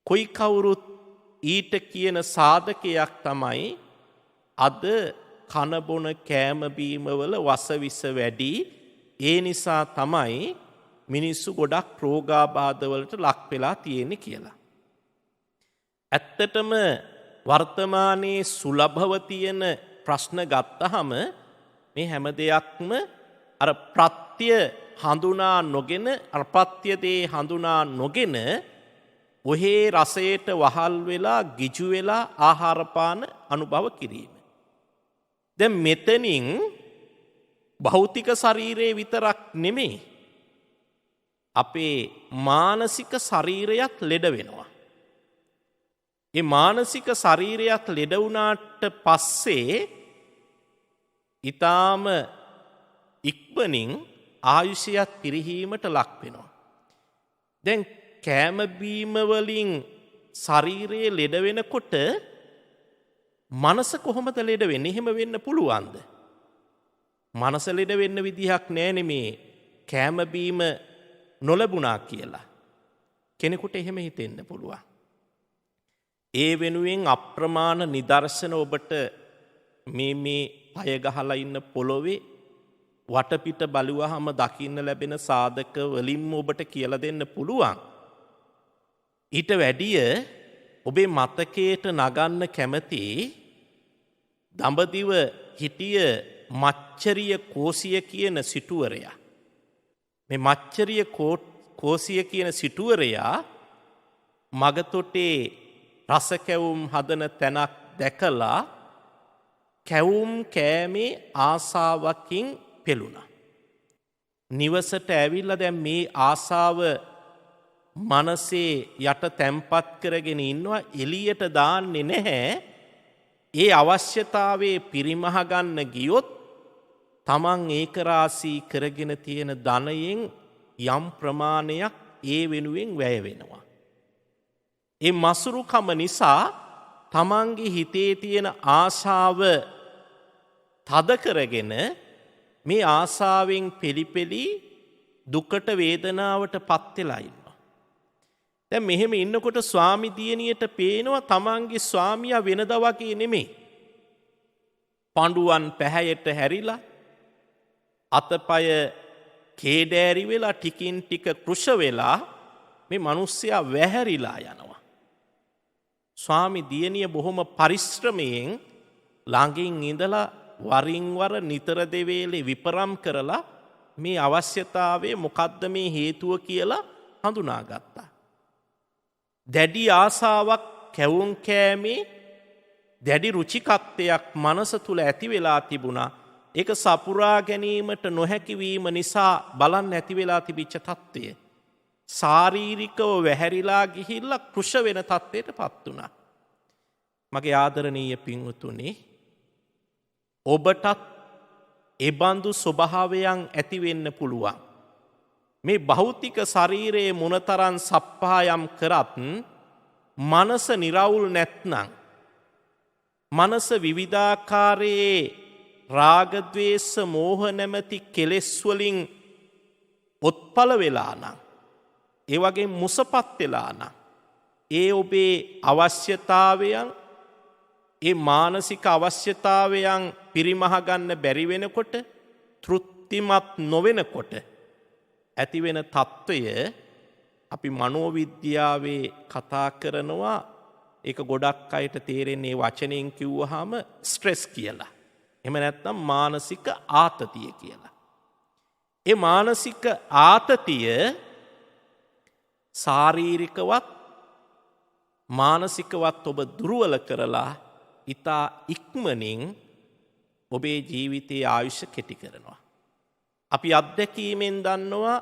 කොයි කවුරුත් ඊට කියන සාධකයක් තමයි අද කනබොන කෑම බීම වල වසවිස වැඩි. ඒ නිසා තමයි මිනිස්සු ගොඩක් රෝගාබාධ වලට ලක් වෙලා තියෙන්නේ කියලා. ඇත්තටම වර්තමානයේ සුලභව තියෙන ප්‍රශ්න ගත්තහම මේ හැම දෙයක්ම අර ප්‍රත්‍ය හඳුනා නොගෙන අර්පත්‍ය දේ හඳුනා නොගෙන ඔහේ රසයට වහල් වෙලා ගිජු වෙලා ආහාර පාන අනුභව කිරීම. දැන් මෙතනින් භෞතික ශරීරයේ විතරක් නෙමෙයි අපේ මානසික ශරීරයත් ලෙඩ වෙනවා. ඒ මානසික ශරීරයත් ලෙඩ වුණාට පස්සේ ඊටාම ඉක්මනින් ආයුෂයත් පිරිහීමට ලක් වෙනවා. දැන් කෑම බීම වලින් ශරීරයේ ලෙඩ වෙනකොට මනස කොහොමද ලෙඩ වෙන්නේ? එහෙම වෙන්න පුළුවන්ද? මනස ලෙඩ වෙන්න විදිහක් නැහැ නෙමේ කෑම බීම නොලැබුණා කියලා. කෙනෙකුට එහෙම හිතෙන්න පුළුවන්. ඒ වෙනුවෙන් අප්‍රමාණ නිදර්ශන ඔබට මේ පය ගහලා ඉන්න පොළොවේ වටපිට බලුවහම දකින්න ලැබෙන සාධක වලින්ම ඔබට කියලා දෙන්න පුළුවන්. ඊට වැඩිය ඔබේ මතකයට නගන්න කැමති දඹදිව හිටිය මච්චරිය කෝසිය කියන සිටුවරයා. මේ මච්චරිය කෝසිය කියන සිටුවරයා මගතොටේ රස කැවුම් හදන තැනක් දැකලා කැවුම් කෑමේ ආසාවකින් පෙළුණා. නිවසට ඇවිල්ලා දැන් මේ ආසාව මනසේ යට තැම්පත් කරගෙන ඉන්නවා, එළියට දාන්නේ නැහැ. ඒ අවශ්‍යතාවයේ පිරිමහ ගන්න ගියොත් තමන් ඒක රාශී කරගෙන තියෙන ධනයෙන් යම් ප්‍රමාණයක් ඒ වෙනුවෙන් වැය වෙනවා. ඒ මසුරුකම නිසා තමන්ගේ හිතේ තියෙන ආශාව තද කරගෙන මේ ආශාවෙන් පිළිපෙළි දුකට වේදනාවට පත් වෙලා ඉන්නවා. දැන් මෙහෙම ඉන්නකොට ස්වාමි දියණියට පේනවා තමන්ගේ ස්වාමියා වෙනදා වගේ නෙමෙයි. පඬුවන් පැහැයට හැරිලා අතපය කේඩෑරි වෙලා ටිකින් ටික කෘෂ වෙලා මේ මිනිස්සයා වැහැරිලා යනවා. ස්වාමි දියණිය බොහොම පරිශ්‍රමයෙන් ළඟින් ඉඳලා වරින් වර නිතර දෙවේලේ විපරම් කරලා මේ අවශ්‍යතාවය මොකද්ද මේ හේතුව කියලා හඳුනාගත්තා. දැඩි ආසාවක් කැවුම් කෑමේ දැඩි රුචිකත්වයක් මනස තුල ඇති වෙලා තිබුණා. ඒක සපුරා ගැනීමට නොහැකි වීම නිසා බලන්න ඇති වෙලා තිබිච්ච තත්ත්වය ශාරීරිකව වැහැරිලා ගිහිල්ලා කෘෂ වෙන තත්ත්වයටපත් වුණා. මගේ ආදරණීය පින්වතුනි, ඔබටත් එබඳු ස්වභාවයන් ඇති වෙන්න පුළුවන්. මේ භෞතික ශරීරයේ මොනතරම් සප්පායම් කරත් මනස නිරවුල් නැත්නම්, මනස විවිධාකාරයේ රාග ద్వේෂ මෝහ නැමැති කෙලෙස් වලින් උත්පල වෙලා නම්, ඒ වගේ මුසපත් වෙලා නම්, ඒ ඔබේ අවශ්‍යතාවයන්, ඒ මානසික අවශ්‍යතාවයන් පිරිමහ ගන්න බැරි වෙනකොට, තෘප්තිමත් නොවෙනකොට ඇති වෙන తত্ত্বය අපි මනෝවිද්‍යාවේ කතා කරනවා ඒක ගොඩක් අයට තේරෙන්නේ වචනයෙන් කිව්වහම ස්ට්‍රෙස් කියලා. එහෙම නැත්නම් මානසික ආතතිය කියලා. ඒ මානසික ආතතිය ශාරීරිකවත් මානසිකවත් ඔබ දුර්වල කරලා ඊතා ඉක්මනින් ඔබේ ජීවිතයේ ආයුෂ කෙටි කරනවා. අපි අත්දැකීමෙන් දන්නවා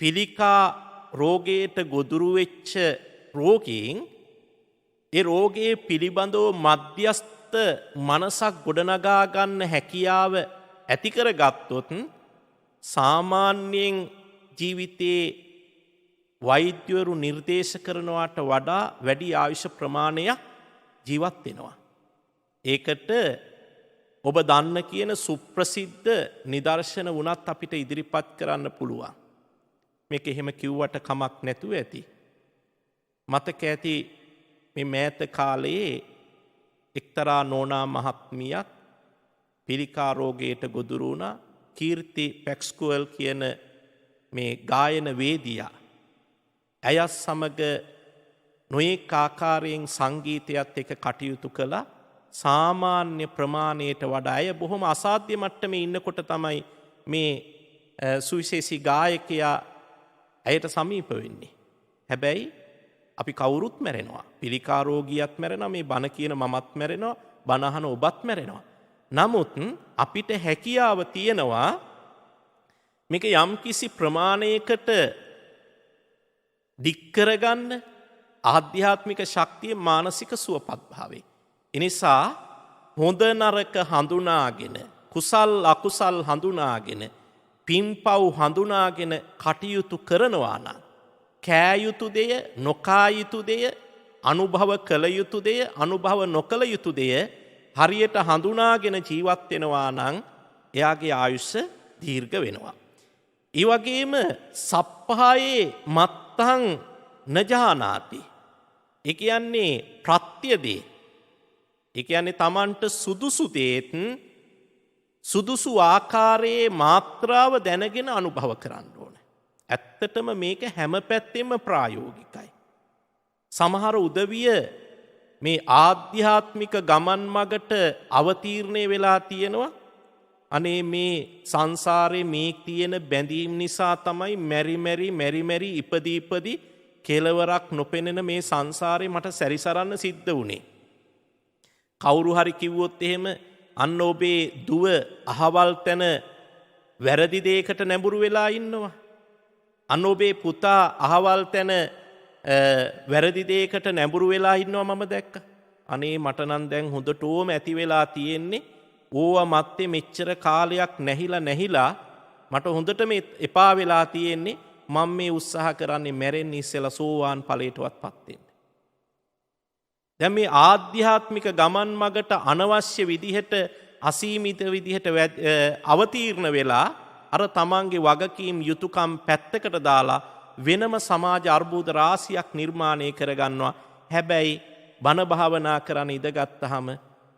පිළිකා රෝගයට ගොදුරු වෙච්ච රෝගීන් ඒ රෝගයේ පිළිබඳව මධ්‍යස්ථ මනසක් ගොඩනගා ගන්න හැකියාව ඇති කරගත්තොත් සාමාන්‍යයෙන් ජීවිතයේ වෛද්‍යවරු නිර්දේශ කරනවාට වඩා වැඩි ආයුෂ ප්‍රමාණයක් ජීවත් වෙනවා. ඒකට ඔබ දන්න කියන සුප්‍රසිද්ධ නිදර්ශන වුණත් අපිට ඉදිරිපත් කරන්න පුළුවන්. මේක එහෙම කිව්වට කමක් නැතුව ඇති. මතක ඇති මේ මෑත කාලයේ එක්තරා නෝනා මහත්මියක් පිළිකා රෝගයට ගොදුරු වුණා. කීර්ති පැක්ස්කුවල් කියන මේ ගායන වේදියා ඇයත් සමග නොයෙක් ආකාරයෙන් සංගීතයත් එක්ක කටයුතු කළා. සාමාන්‍ය ප්‍රමාණයට වඩා අය බොහොම අසාධ්‍ය මට්ටමේ ඉන්නකොට තමයි මේ සුවිශේෂී ගායකයා ඇයට සමීප වෙන්නේ. හැබැයි අපි කවුරුත් මැරෙනවා. පිළිකා රෝගියත් මැරෙනවා, මේ බණ කියන මමත් මැරෙනවා, බණ අහන ඔබත් මැරෙනවා. නමුත් අපිට හැකියාව තියෙනවා මේක යම්කිසි ප්‍රමාණයකට දික් කරගන්න ආධ්‍යාත්මික ශක්තිය මානසික සුවපත් භාවයේ. එනිසා හොඳ නරක හඳුනාගෙන කුසල් අකුසල් හඳුනාගෙන පින්පව් හඳුනාගෙන කටයුතු කරනවා නම් කෑ යුතු දෙය නොකා යුතු දෙය අනුභව කළ යුතු දෙය අනුභව නොකළ යුතු දෙය හරියට හඳුනාගෙන ජීවත් වෙනවා නම් එයාගේ ආයුෂ දීර්ඝ වෙනවා. ඒ වගේම සප්පායේ මත්තං නජානාති. ඒ කියන්නේ ප්‍රත්‍ය දේ. ඒ කියන්නේ Tamanට සුදුසු දේත් සුදුසු ආකාරයේ මාත්‍රාව දැනගෙන අනුභව කරන්න ඕන. ඇත්තටම මේක හැම පැත්තෙම ප්‍රායෝගිකයි. සමහර උදවිය මේ ආධ්‍යාත්මික ගමන් මගට අවතීර්ණය වෙලා තියෙනවා. අනේ මේ සංසාරේ මේ තියෙන බැඳීම් නිසා තමයි මෙරි ඉපදී කෙලවරක් නොපෙනෙන මේ සංසාරේ මට සැරිසරන්න සිද්ධ වුණේ. කවුරු හරි කිව්වොත් එහෙම අන්න ඔබේ දුව අහවල් තැන වැරදි දෙයකට නැඹුරු වෙලා ඉන්නවා. අන්න ඔබේ පුතා අහවල් තැන වැරදි දෙයකට නැඹුරු වෙලා ඉන්නවා මම දැක්ක. අනේ මට නම් දැන් හොඳටම ඇති වෙලා තියෙන්නේ ඕවා මැත්තේ මෙච්චර කාලයක් නැහිලා මට හොඳටම එපා වෙලා තියෙන්නේ මම මේ උත්සාහ කරන්නේ මැරෙන්න ඉස්සෙල්ලා සෝවාන් ඵලයටවත්පත් වෙන්න. දැන් මේ ආධ්‍යාත්මික ගමන් මගට අනවශ්‍ය විදිහට අසීමිත විදිහට අවතීර්ණ වෙලා අර තමන්ගේ වගකීම් යුතුයකම් පැත්තකට දාලා වෙනම සමාජ අර්බුද රාශියක් නිර්මාණය කරගන්නවා. හැබැයි බණ භාවනා කරන්න ඉඳගත්තාම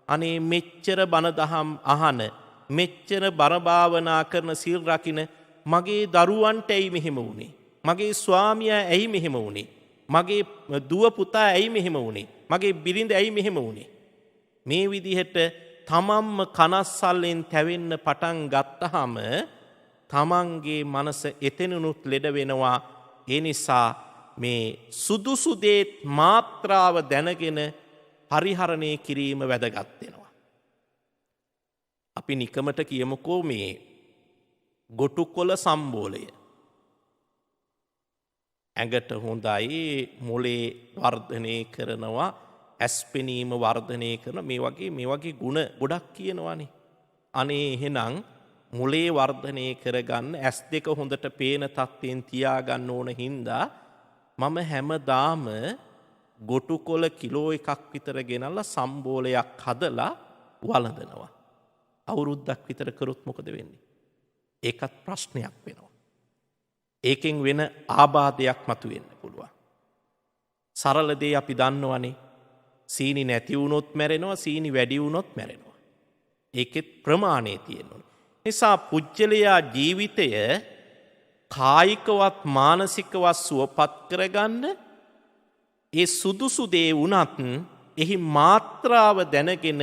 අනේ මෙච්චර බණ දහම් අහන මෙච්චර බණ භාවනා කරන සීල් රකින්න මගේ දරුවන්ට ඇයි මෙහෙම වුනේ? මගේ ස්වාමියා ඇයි මෙහෙම වුනේ? මගේ දුව පුතා ඇයි මෙහෙම වුනේ? මගේ බිරිඳ ඇයි මෙහෙම වුනේ? මේ විදිහට තමන්ම කනස්සල්ලෙන් තැවෙන්න පටන් ගත්තාම තමන්ගේ මනස එතෙනුත් ලෙඩ වෙනවා. ඒ නිසා මේ සුදුසු දේත් මාත්‍රාව දැනගෙන පරිහරණය කිරීම වැදගත් වෙනවා. අපි නිකමට කියමුකෝ මේ ගොටුකොළ සම්බෝලය. ඇඟට හොඳයි, මොලේ වර්ධනය කරනවා, ඇස්පෙනීම වර්ධනය කරන මේ වගේ ගුණ ගොඩක් කියනවානේ. අනේ එහෙනම් මොලේ වර්ධනය කරගන්න ඇස් දෙක හොඳට පේන තත්ත්වයෙන් තියාගන්න ඕන හින්දා මම හැමදාම ගොටුකොළ කිලෝ එකක් විතර ගෙනල්ලා සම්බෝලයක් හදලා වළඳනවා. අවුරුද්දක් විතර කරොත් මොකද වෙන්නේ? ඒකත් ප්‍රශ්නයක් වෙනවා. ඒකෙන් වෙන ආබාධයක් මතුවෙන්න පුළුවන්. සරල දේ අපි දන්නවනේ. සීනි නැති වුණොත් මැරෙනවා, සීනි වැඩි වුණොත් මැරෙනවා. ඒකෙත් ප්‍රමාණය තියෙනවා. නිසා පුජ්‍යලයා ජීවිතය කායිකවත් මානසිකවත් සුවපත් කරගන්න ඒ සුදුසු දේ වුණත් එහි මාත්‍රාව දැනගෙන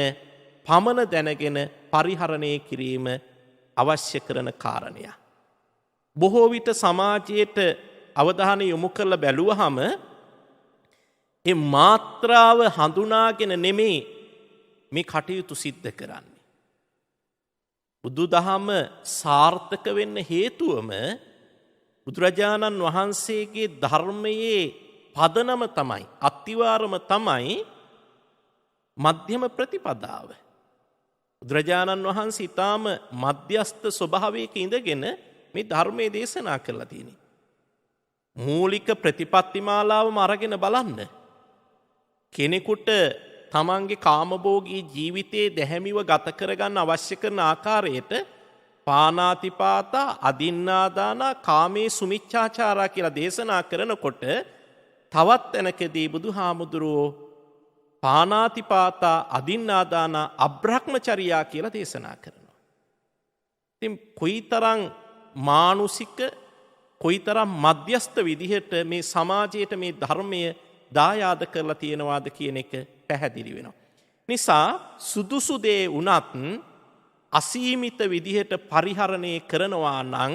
පමණ දැනගෙන පරිහරණය කිරීම අවශ්‍ය කරන කාරණය. බොහෝ විට සමාජයට අවධානය යොමු කරලා බැලුවහම ඒ මාත්‍රාව හඳුනාගෙන නෙමේ මේ කටයුතු සිද්ධ කරන්නේ. බුදුදහම සාර්ථක වෙන්න හේතුවම බුදුරජාණන් වහන්සේගේ ධර්මයේ පදනම තමයි, අත්තිවාරම තමයි මධ්‍යම ප්‍රතිපදාව. බුදුරජාණන් වහන්සේ ඊටාම මධ්‍යස්ථ ස්වභාවයක ඉඳගෙන මේ ධර්මයේ දේශනා කරලා තියෙනවා. මූලික ප්‍රතිපත්ති මාලාවම අරගෙන බලන්න. කෙනෙකුට තමන්ගේ කාමභෝගී ජීවිතයේ දැහැමිව ගත කරගන්න අවශ්‍ය කරන ආකාරයට පානාතිපාතා, අදින්නාදානා, කාමේ සුමිච්ඡාචාරා කියලා දේශනා කරනකොට තවත් තැනකදී බුදුහාමුදුරුවෝ පානාතිපාතා, අදින්නාදානා, අබ්‍රහ්මචර්යා කියලා දේශනා කරනවා. ඉතින් කොයිතරම් මානුෂික, කොයිතරම් මධ්‍යස්ථ විදිහට මේ සමාජයට මේ ධර්මය දායාද කරලා තියෙනවාද කියන එක පැහැදිලි වෙනවා. නිසා සුදුසු දේ වුණත් අසීමිත විදිහට පරිහරණය කරනවා නම්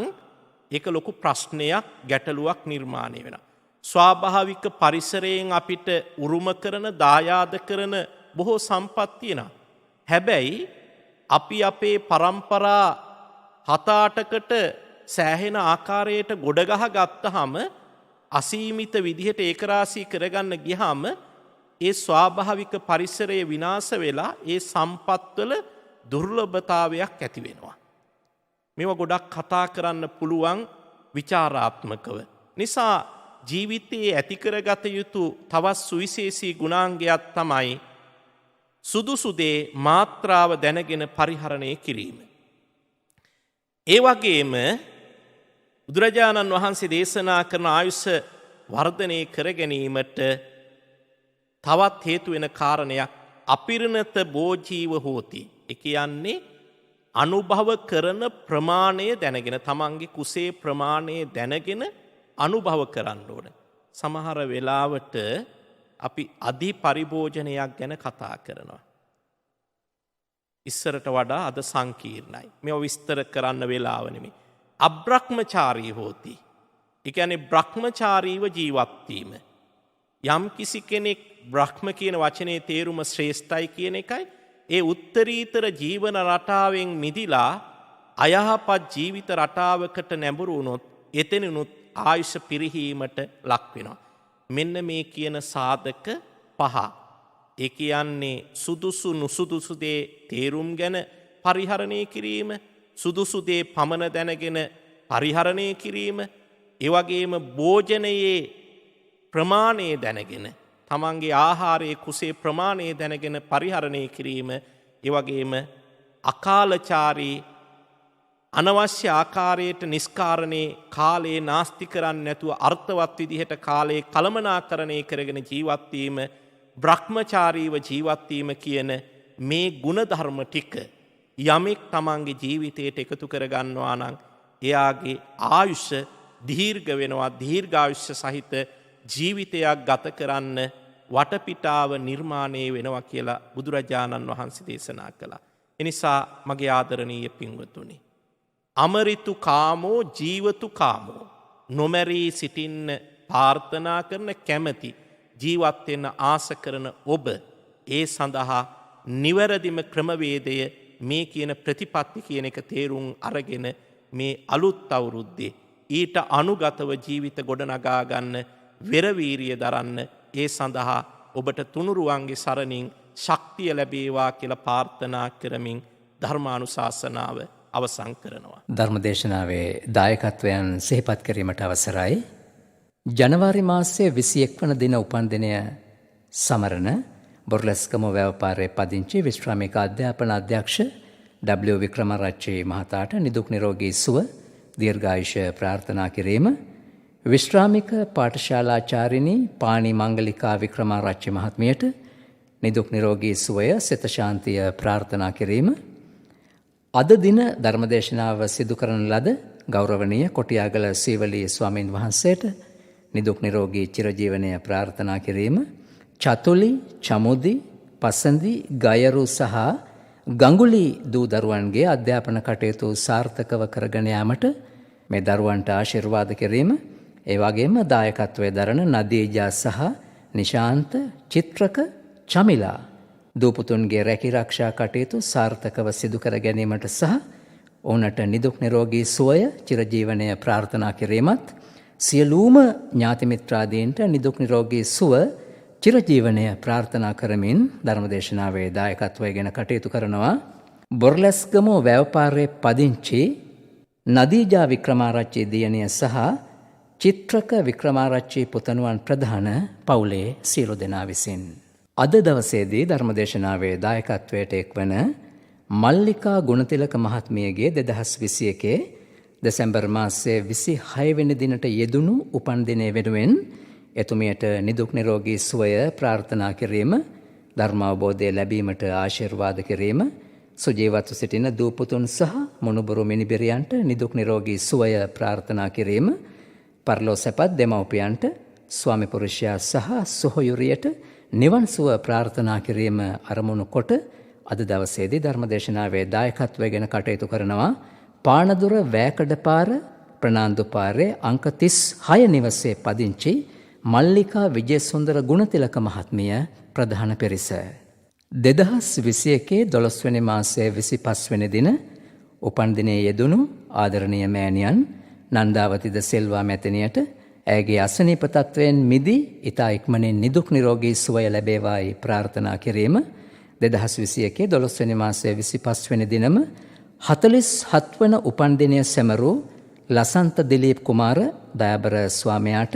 ඒක ලොකු ප්‍රශ්නයක්, ගැටලුවක් නිර්මාණය වෙනවා. ස්වාභාවික පරිසරයෙන් අපිට උරුම කරන, දායාද කරන බොහෝ සම්පත් තියෙනවා. හැබැයි අපි අපේ પરම්පරා 7-8කට සෑහෙන ආකාරයට ගොඩගහ ගත්තහම අසීමිත විදිහට ඒකරාශී කරගන්න ගියාම ඒ ස්වාභාවික පරිසරය විනාශ වෙලා ඒ සම්පත්වල දුර්ලභතාවයක් ඇති වෙනවා. මේවා ගොඩක් කතා කරන්න පුළුවන් විචාරාත්මකව. නිසා ජීවිතයේ ඇති කරගත යුතු තවත් සුවිශේෂී ගුණාංගයක් තමයි සුදුසු දේ මාත්‍රාව දැනගෙන පරිහරණය කිරීම. ඒ වගේම බුදුරජාණන් වහන්සේ දේශනා කරන ආයුෂ වර්ධනය කර ගැනීමට තවත් හේතු වෙන කාරණයක් අපිරිණත බෝජීව හෝති. ඒ කියන්නේ අනුභව කරන ප්‍රමාණය දැනගෙන, තමන්ගේ කුසේ ප්‍රමාණය දැනගෙන අනුභව කරන්න ඕන. සමහර වෙලාවට අපි අධි පරිභෝජනයක් ගැන කතා කරනවා. ඉස්සරට වඩා අද සංකීර්ණයි. මේව විස්තර කරන්න වෙලාව නෙමෙයි. අබ්‍රහ්මචාරී හෝති. ඒ කියන්නේ බ්‍රහ්මචාරීව ජීවත් වීම. යම් කිසි කෙනෙක් බ්‍රහ්ම කියන වචනේ තේරුම ශ්‍රේෂ්ඨයි කියන එකයි. ඒ උත්තරීතර ජීවන රටාවෙන් මිදිලා අයහපත් ජීවිත රටාවකට නැඹුරු වුණොත් එතනිනුත් ආයුෂ පිරිහීමට ලක් වෙනවා. මෙන්න මේ කියන සාධක 5. ඒ කියන්නේ සුදුසු නුසුදුසු දේ තේරුම් ගැන පරිහරණය කිරීම, සුදුසු දේ පමණ දැනගෙන පරිහරණය කිරීම, ඒ වගේම භෝජනයේ ප්‍රමාණය දැනගෙන, තමන්ගේ ආහාරයේ කුසේ ප්‍රමාණය දැනගෙන පරිහරණය කිරීම, ඒ වගේම අකාලචාරී අනවශ්‍ය ආකාරයට නිස්කාරණේ කාලේ නාස්ති කරන්නේ නැතුව අර්ථවත් විදිහට කාලේ කළමනාකරණය කරගෙන ජීවත් වීම, බ්‍රහ්මචාරීව ජීවත් වීම කියන මේ ගුණධර්ම ටික යමෙක් තමන්ගේ ජීවිතයට එකතු කරගන්නවා නම් එයාගේ ආයුෂ දීර්ඝ වෙනවා. දීර්ඝායුෂ සහිත ජීවිතයක් ගත කරන්න වටපිටාව නිර්මාණය වෙනවා කියලා බුදුරජාණන් වහන්සේ දේශනා කළා. එනිසා මගේ ආදරණීය පින්වතුනි, අමරිතු කාමෝ ජීවතු කාමෝ, නොමැරී සිටින්න ප්‍රාර්ථනා කරන, කැමැති ජීවත් වෙන්න ආස කරන ඔබ ඒ සඳහා නිවැරදිම ක්‍රමවේදය මේ කියන ප්‍රතිපත්ති කියන එක තේරුම් අරගෙන මේ අලුත් අවුරුද්දේ ඊට අනුගතව ජීවිත ගොඩනගා ගන්න වෙරවීරිය දරන්න. ඒ සඳහා ඔබට තුනුරුවන්ගේ සරණින් ශක්තිය ලැබේවා කියලා ප්‍රාර්ථනා කරමින් ධර්මානුශාසනාව අවසන් කරනවා. ධර්මදේශනාවේ දායකත්වයන් සිහිපත් කිරීමට අවසරයි. ජනවාරි මාසයේ 21 වන දින උපන්දිනය සමරන බොරලැස්කම වැවපාරේ පදිංචි විශ්‍රාමික අධ්‍යාපන අධ්‍යක්ෂ W. වික්‍රමරච්චි මහතාට නිදුක් නිරෝගී සුව දීර්ඝායුෂ ප්‍රාර්ථනා කිරීම, විශ්‍රාමික පාඨශාලාචාරිණී පාණි මංගලිකා වික්‍රමරච්චි මහත්මියට නිදුක් නිරෝගී සුවය, සිත ශාන්තිය ප්‍රාර්ථනා කිරීම, අද දින ධර්මදේශනාව සිදු කරන ලද ගෞරවනීය කොටියාගල සීවලී ස්වාමීන් වහන්සේට නිදුක් නිරෝගී චිරජීවනය ප්‍රාර්ථනා කිරීම, චතුලි, චමුදි, පසඳි, ගයරු සහ ගඟුලි දූ දරුවන්ගේ අධ්‍යාපන කටයුතු සාර්ථකව කරගෙන යාමට මේ දරුවන්ට ආශිර්වාද කිරීම, ඒ වගේම දායකත්වයේ දරන නදීජා සහ නිශාන්ත, චිත්‍රක, චමිලා දූපුතුන්ගේ රැකිරක්ෂා කටයුතු සාර්ථකව සිදු කර ගැනීමට සහ ඔවුනට නිදුක් නිරෝගී සුවය චිරජීවනය ප්‍රාර්ථනා කිරීමත්, සියලුම ඥාතිමිත්‍රාදීන්ට නිදුක් නිරෝගී සුව චිරජීවනය ප්‍රාර්ථනා කරමින් ධර්මදේශනාවේ දායකත්වය ගැන කටයුතු කරනවා බොරලැස්ගම වැවපාරයේ පදිංචි නදීජා වික්‍රමාරච්චි දියණිය සහ චිත්‍රක වික්‍රමාරච්චි පුතණුවන් ප්‍රධාන පවුලේ සියලු දෙනා විසින්. අද දවසේදී ධර්මදේශනාවේ දායකත්වයට එක්වන මල්ලිකා ගුණතිලක මහත්මියගේ 2021 දෙසැම්බර් මාසයේ 26 වෙනි දිනට යෙදුණු උපන්දිනය වෙනුවෙන් එතුමියට නිදුක් නිරෝගී සුවය ප්‍රාර්ථනා කිරීම, ධර්මාවබෝධය ලැබීමට ආශිර්වාද කිරීම, සුජීවත්ව සිටින දූපුතුන් සහ මොනුබුරු මිනිබිරියන්ට නිදුක් නිරෝගී සුවය ප්‍රාර්ථනා කිරීම, පරලෝ සැපත් දෙමව්පියන්ට, ස්වාමි පුරුෂයා සහ සොහොයුරියට නිවන් සුව ප්‍රාර්ථනා කිරීම අරමුණු කොට අද දවසේදී ධර්මදේශනාවේ දායකත්වය ගැන කටයුතු කරනවා පානදුර වෑකඩපාර ප්‍රනාන්දුපාරේ අංක 36 නිවසේ පදිංචි මල්ලිකා විජේසුන්දර ගුණතිලක මහත්මිය ප්‍රධාන පිරිස. 2021 12 වෙනි මාසයේ 25 වෙනි දින උපන්දිනයේ යෙදුණු ආදරණීය මෑණියන් නන්දාවති ද සිල්වා මැතිණියට ඇයගේ අසනීප තත්වයෙන් මිදී ඉතා ඉක්මනින් නිදුක් නිරෝගී සුවය ලැබේවායි ප්‍රාර්ථනා කිරීම, 2021 12 වෙනි මාසයේ 25 වෙනි දිනම 47 වන උපන්දිනය සැමරූ ලසන්ත දිලීප් කුමාර දයාබර ස්වාමයාට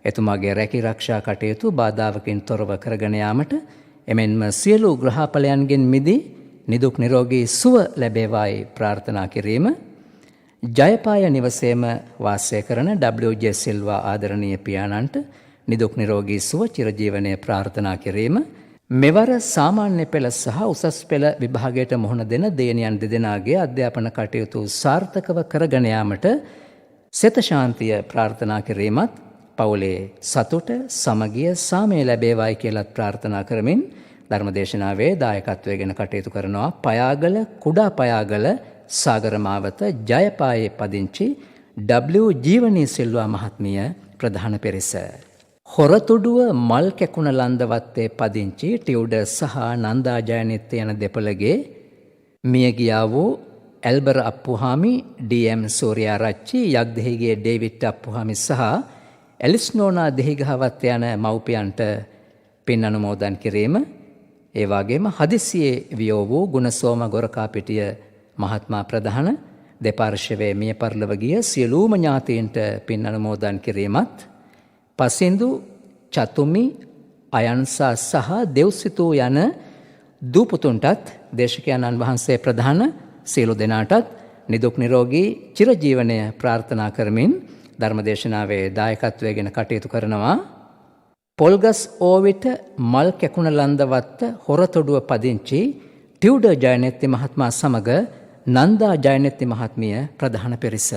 එතුමාගේ රැකිරක්ෂා කටයුතු බාධාවකින් තොරව කරගෙන යාමට, එමෙන්ම සියලු ග්‍රහඵලයන්ගෙන් මිදී නිදුක් නිරෝගී සුව ලැබේවායි ප්‍රාර්ථනා කිරීම, ජයපාය නිවසේම වාසය කරන W.J. සිල්වා ආදරණීය පියාණන්ට නිදුක් නිරෝගී සුව චිරජීවනය ප්‍රාර්ථනා කිරීම, මෙවර සාමාන්‍ය පෙළ සහ උසස් පෙළ විභාගයට මුහුණ දෙන දෙයනියන් දෙදෙනාගේ අධ්‍යාපන කටයුතු සාර්ථකව කරගෙන යාමට සෙත ශාන්තිය ප්‍රාර්ථනා කිරීමත්, පවුලේ සතුට, සමගිය, සාමය ලැබේවායි කියලත් ප්‍රාර්ථනා කරමින් ධර්මදේශනාවේ දායකත්වය ගැන කටයුතු කරනවා පයාගල කුඩා පයාගල සාගර මාවත ජයපායේ පදිංචි W. ජීවනී සිල්වා මහත්මිය ප්‍රධාන පිරිස. හොරතුඩුව මල් කැකුණ ලන්දවත්තේ පදිංචි ටියුඩර් සහ නන්දා ජයනිත්‍ය යන දෙපළගේ මියගියා වූ Albert Appuhami, D.M. Suriyarachchi, Yakdehige David Appuhami සහ ඇලිස්නෝනා දෙහිගහවත් යන මව්පියන්ට පින් අනුමෝදන් කිරීම, ඒ වගේම හදිසියේ වියෝ වූ ගුණසෝම ගොරකාපිටිය මහත්මා ප්‍රධාන දෙපාර්ශවයේ මිය පරලොව ගිය සියලුම ඥාතීන්ට පින් අනුමෝදන් කිරීමත්, පසින්දු, චතුමි, අයන්සා සහ දෙව්සිතූ යන දූපුතුන්ටත් දේශකයන්න් වහන්සේ ප්‍රධාන සියලු දෙනාටත් නිදුක් නිරෝගී චිරජීවනය ප්‍රාර්ථනා කරමින් ධර්මදේශනාවේ දායකත්වය ගැන කටයුතු කරනවා පොල්ගස් ඕවිට මල් කැකුණ ලන්දවත්ත හොරතොඩුව පදිංචි ටියුඩර් ජයනෙත්ති මහත්මයා සමග නන්දා ජයනෙත්ති මහත්මිය ප්‍රධාන පිරිස.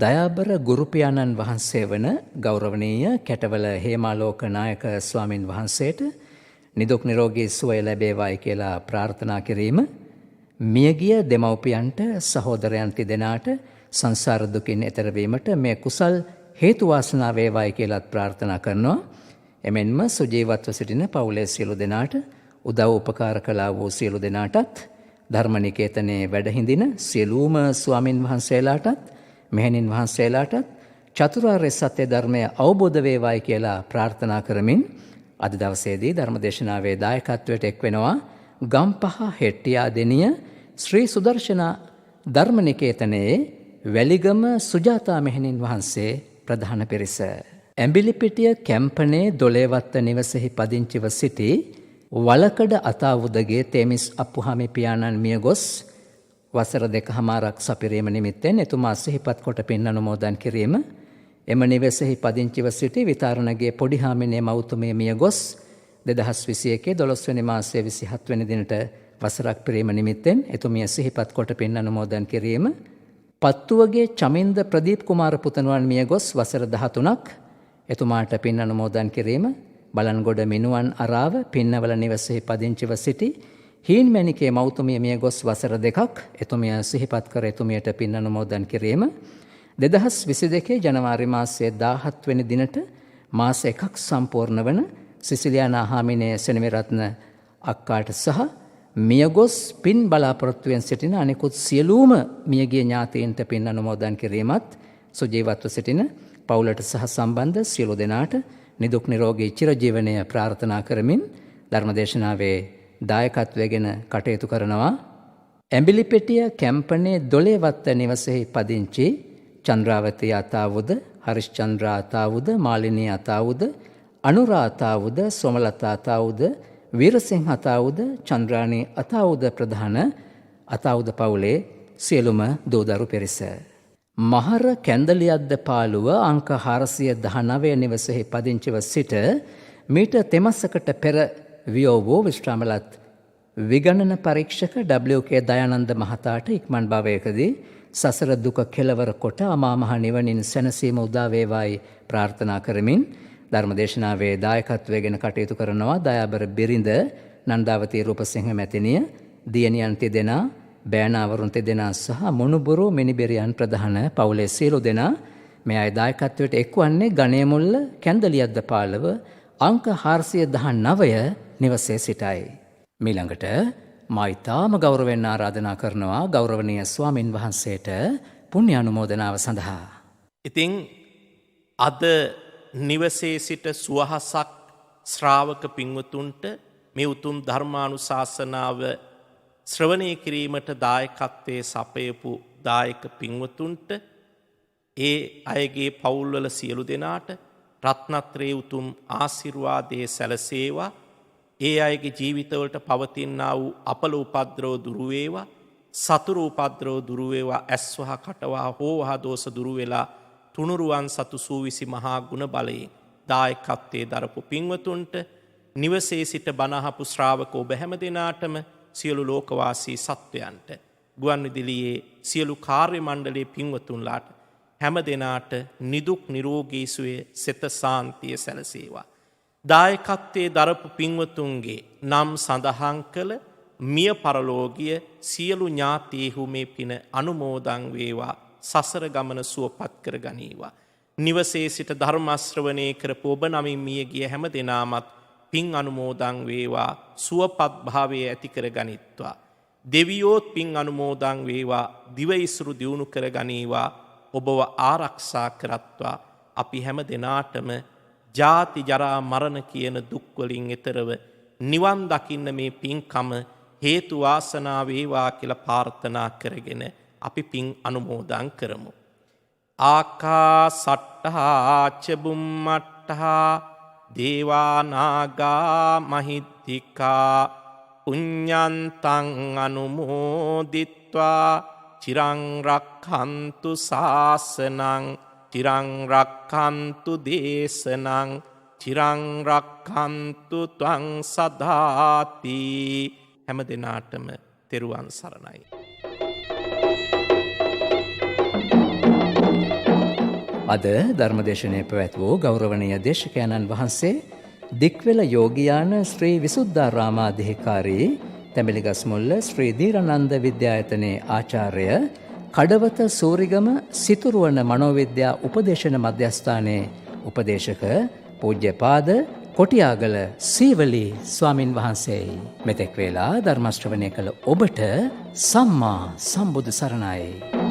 දයාබර ගුරුපියාණන් වහන්සේ වන ගෞරවනීය කැටවල හේමාලෝක නායක ස්වාමින් වහන්සේට නිදුක් නිරෝගී සුවය ලැබේවායි කියලා ප්‍රාර්ථනා කිරීම, මියගිය දෙමව්පියන්ට සහෝදරයන් තිදෙනාට සංසාර දුකින් එතර වීමට මේ කුසල් හේතු වාසනා වේවායි කියලාත් ප්‍රාර්ථනා කරනවා. එමෙන්ම සුජීවත්ව සිටින පවුලේ සියලු දෙනාට උදව් උපකාර කළා වූ සියලු දෙනාටත්, ධර්මනිකේතනයේ වැඩ හිඳින සියලුම ස්වාමින් වහන්සේලාටත්, මෙහෙණින් වහන්සේලාටත් චතුරාර්ය සත්‍ය ධර්මය අවබෝධ වේවායි කියලා ප්‍රාර්ථනා කරමින් අද දවසේදී ධර්මදේශනාවේ දායකත්වයට එක්වෙනවා ගම්පහ හෙට්ටියාදෙනිය ශ්‍රී සුදර්ශන ධර්මනිකේතනයේ වැලිගම සුජාතා මෙහෙණින් වහන්සේ ප්‍රධාන පිරිස. ඇඹිලිපිටිය කැම්පනේ දොළේවත්ත නිවසෙහි පදිංචිව සිටි වලකඩ අතාවුදගේ තේමිස් අප්පුහාමි පියාණන් මිය ගොස් වසර 2කමාරක් සපිරීම නිමිත්තෙන් එතුමා සිහිපත් කොට පින් අනුමෝදන් කිරීම, එම නිවසෙහි පදිංචිව සිටි විතාරණගේ පොඩිහාමිනේ මව්තුමිය මිය ගොස් 2021 12 වෙනි මාසයේ 27 වෙනි දිනට වසරක් පිරීම නිමිත්තෙන් එතුමිය සිහිපත් කොට පින් අනුමෝදන් කිරීම, පත්තුවගේ චමින්ද ප්‍රදීප් කුමාර පුතණුවන් මිය ගොස් වසර 13ක් එතුමාට පින් අනුමෝදන් කිරීම බලන්ගොඩ මිනුවන් අරාව පින්නවල නිවසේ පදිංචිව සිටි හීන් මැණිකේ මෞතුමිය මිය ගොස් වසර 2ක් එතුමිය සිහිපත් කර එතුමියට පින් අනුමෝදන් කිරීම 2022 ජනවාරි මාසයේ 17 වෙනි දිනට මාස 1ක් සම්පූර්ණ වන සිසිලියානා හාමිනේ සෙනවිරත්න අක්කාට සහ මියගොස් පින් බලාපොරොත්තුවෙන් සිටින අනෙකුත් සියලුම මියගිය ඥාතීන්ට පින් අනුමෝදන් කිරීමත් සුජීවත්ව සිටින පවුලට සහ සම්බන්ධ සියලු දෙනාට නිදුක් නිරෝගී චිරජීවනය ප්‍රාර්ථනා කරමින් ධර්මදේශනාවේ දායකත්වයෙන් කටයුතු කරනවා ඇඹිලිපෙටිය කැම්පනේ 12 වත්ත නිවසෙහි පදිංචි චන්ද්‍රාවතී අතාවුද හරිශ්චන්ද්‍රා අතාවුද මාලිනී අතාවුද අනුරා අතාවුද සෝමලතා අතාවුද වීරසිංහ අතාවුද චන්ද්‍රානී අතාවුද ප්‍රධාන අතාවුද පවුලේ සියලුම දූදරු පිරිස මහර කැන්දලියද්ද පාළුව අංක 419 නිවසෙහි පදිංචිව සිට මීට තෙමසකට පෙර වියෝ වූ විශ්‍රාමලත් විගණන පරීක්ෂක WK දයානන්ද මහතාට ඉක්මන් භවයකදී සසර දුක කෙලවර කොට අමා මහ නිවනින් සැනසීම උදා වේවායි ප්‍රාර්ථනා කරමින් ධර්මදේශනාවේ දායකත්වයෙන් කටයුතු කරනවා දයාබර බිරිඳ නන්දාවතී රූපසිංහ මැතිණිය දියණියන් තිදෙනා බෑනාවරුන් තිදෙනා සහ මොනුබුරු මිනිබෙරියන් ප්‍රධාන පවුලේ සියලු දෙනා මේ අය දායකත්වයට එක්වන්නේ ගණේමුල්ල කැන්දලියද්ද පාලව අංක 419 නිවසේ සිටයි. මීළඟට මා ඉතාම ගෞරවයෙන් ආරාධනා කරනවා ගෞරවනීය ස්වාමින් වහන්සේට පුණ්‍ය අනුමෝදනාව සඳහා. ඉතින් අද නිවසේ සිට සුවහසක් ශ්‍රාවක පින්වතුන්ට මේ උතුම් ධර්මානුශාසනාව ශ්‍රවණය කිරීමට දායකත්වයේ සපයපු දායක පින්වතුන්ට ඒ අයගේ පවුල්වල සියලු දෙනාට රත්නත්‍රයේ උතුම් ආශිර්වාදයේ සැලසේවා. ඒ අයගේ ජීවිතවලට පවතිනා වූ අපල උපද්‍රව දුරු වේවා, සතුරු උපද්‍රව දුරු වේවා, ඇස්වහ කටවහ හෝවහ දෝෂ දුරු වෙලා තුනුරුවන් සතු සූවිසි මහා ගුණ බලයෙන් දායකත්වයේ දරපු පින්වතුන්ට නිවසේ සිට බණහපු ශ්‍රාවක ඔබ හැම දෙනාටම සියලු ලෝකවාසී සත්වයන්ට ගුවන්විදුලියේ සියලු කාර්ය මණ්ඩලයේ පින්වතුන්ලාට හැම දෙනාට නිදුක් නිරෝගී සුවය සෙත සාන්තිය සැලසේවා. දායකත්වයේ දරපු පින්වතුන්ගේ නම් සඳහන් කළ මිය පරලෝකීය සියලු ඥාතීහු මේ පින අනුමෝදන් වේවා, සසර ගමන සුවපත් කර ගනීවා. නිවසේ සිට ධර්ම ශ්‍රවණය කරපු ඔබ නමින් මිය ගිය හැම දෙනාමත් පින් අනුමෝදන් වේවා, සුවපත් භාවයේ ඇති කර ගනිත්වා. දෙවියෝත් පින් අනුමෝදන් වේවා, දිව ඉසුරු දියුණු කර ගනීවා, ඔබව ආරක්ෂා කරත්වා. අපි හැම දෙනාටම ජාති ජරා මරණ කියන දුක් වලින් එතරව නිවන් දකින්න මේ පින්කම හේතු වාසනා වේවා කියලා ප්‍රාර්ථනා කරගෙන අපි පින් අනුමෝදන් කරමු. ආකාසට්ඨා ච බුම්මට්ඨා දේවා නාග මහිද්దికා පුඤ්ඤන්තං අනුමෝදිත්වා චිරං රක්ඛන්තු ශාසනං චිරං රක්ඛන්තු දේශනං චිරං රක්ඛන්තු ත්වං සදාති. හැම දිනාටම තෙරුවන් සරණයි. අද ධර්මදේශනය පැවැත් වූ ගෞරවනීය දේශකයන්න් වහන්සේ දික්වෙල යෝගියාන ශ්‍රී විසුද්ධාරාමාධිකාරී තැඹිලිගස්මුල්ල ශ්‍රී දීරානන්ද විද්‍යායතනයේ ආචාර්ය කඩවත සූරිගම සිතුරුවන මනෝවිද්‍යා උපදේශන මධ්‍යස්ථානයේ උපදේශක පූජ්‍යපාද කොටියාගල සීවලී ස්වාමින් වහන්සේයි. මෙතෙක් වේලා ධර්ම ශ්‍රවණය කළ ඔබට සම්මා සම්බුදු සරණයි.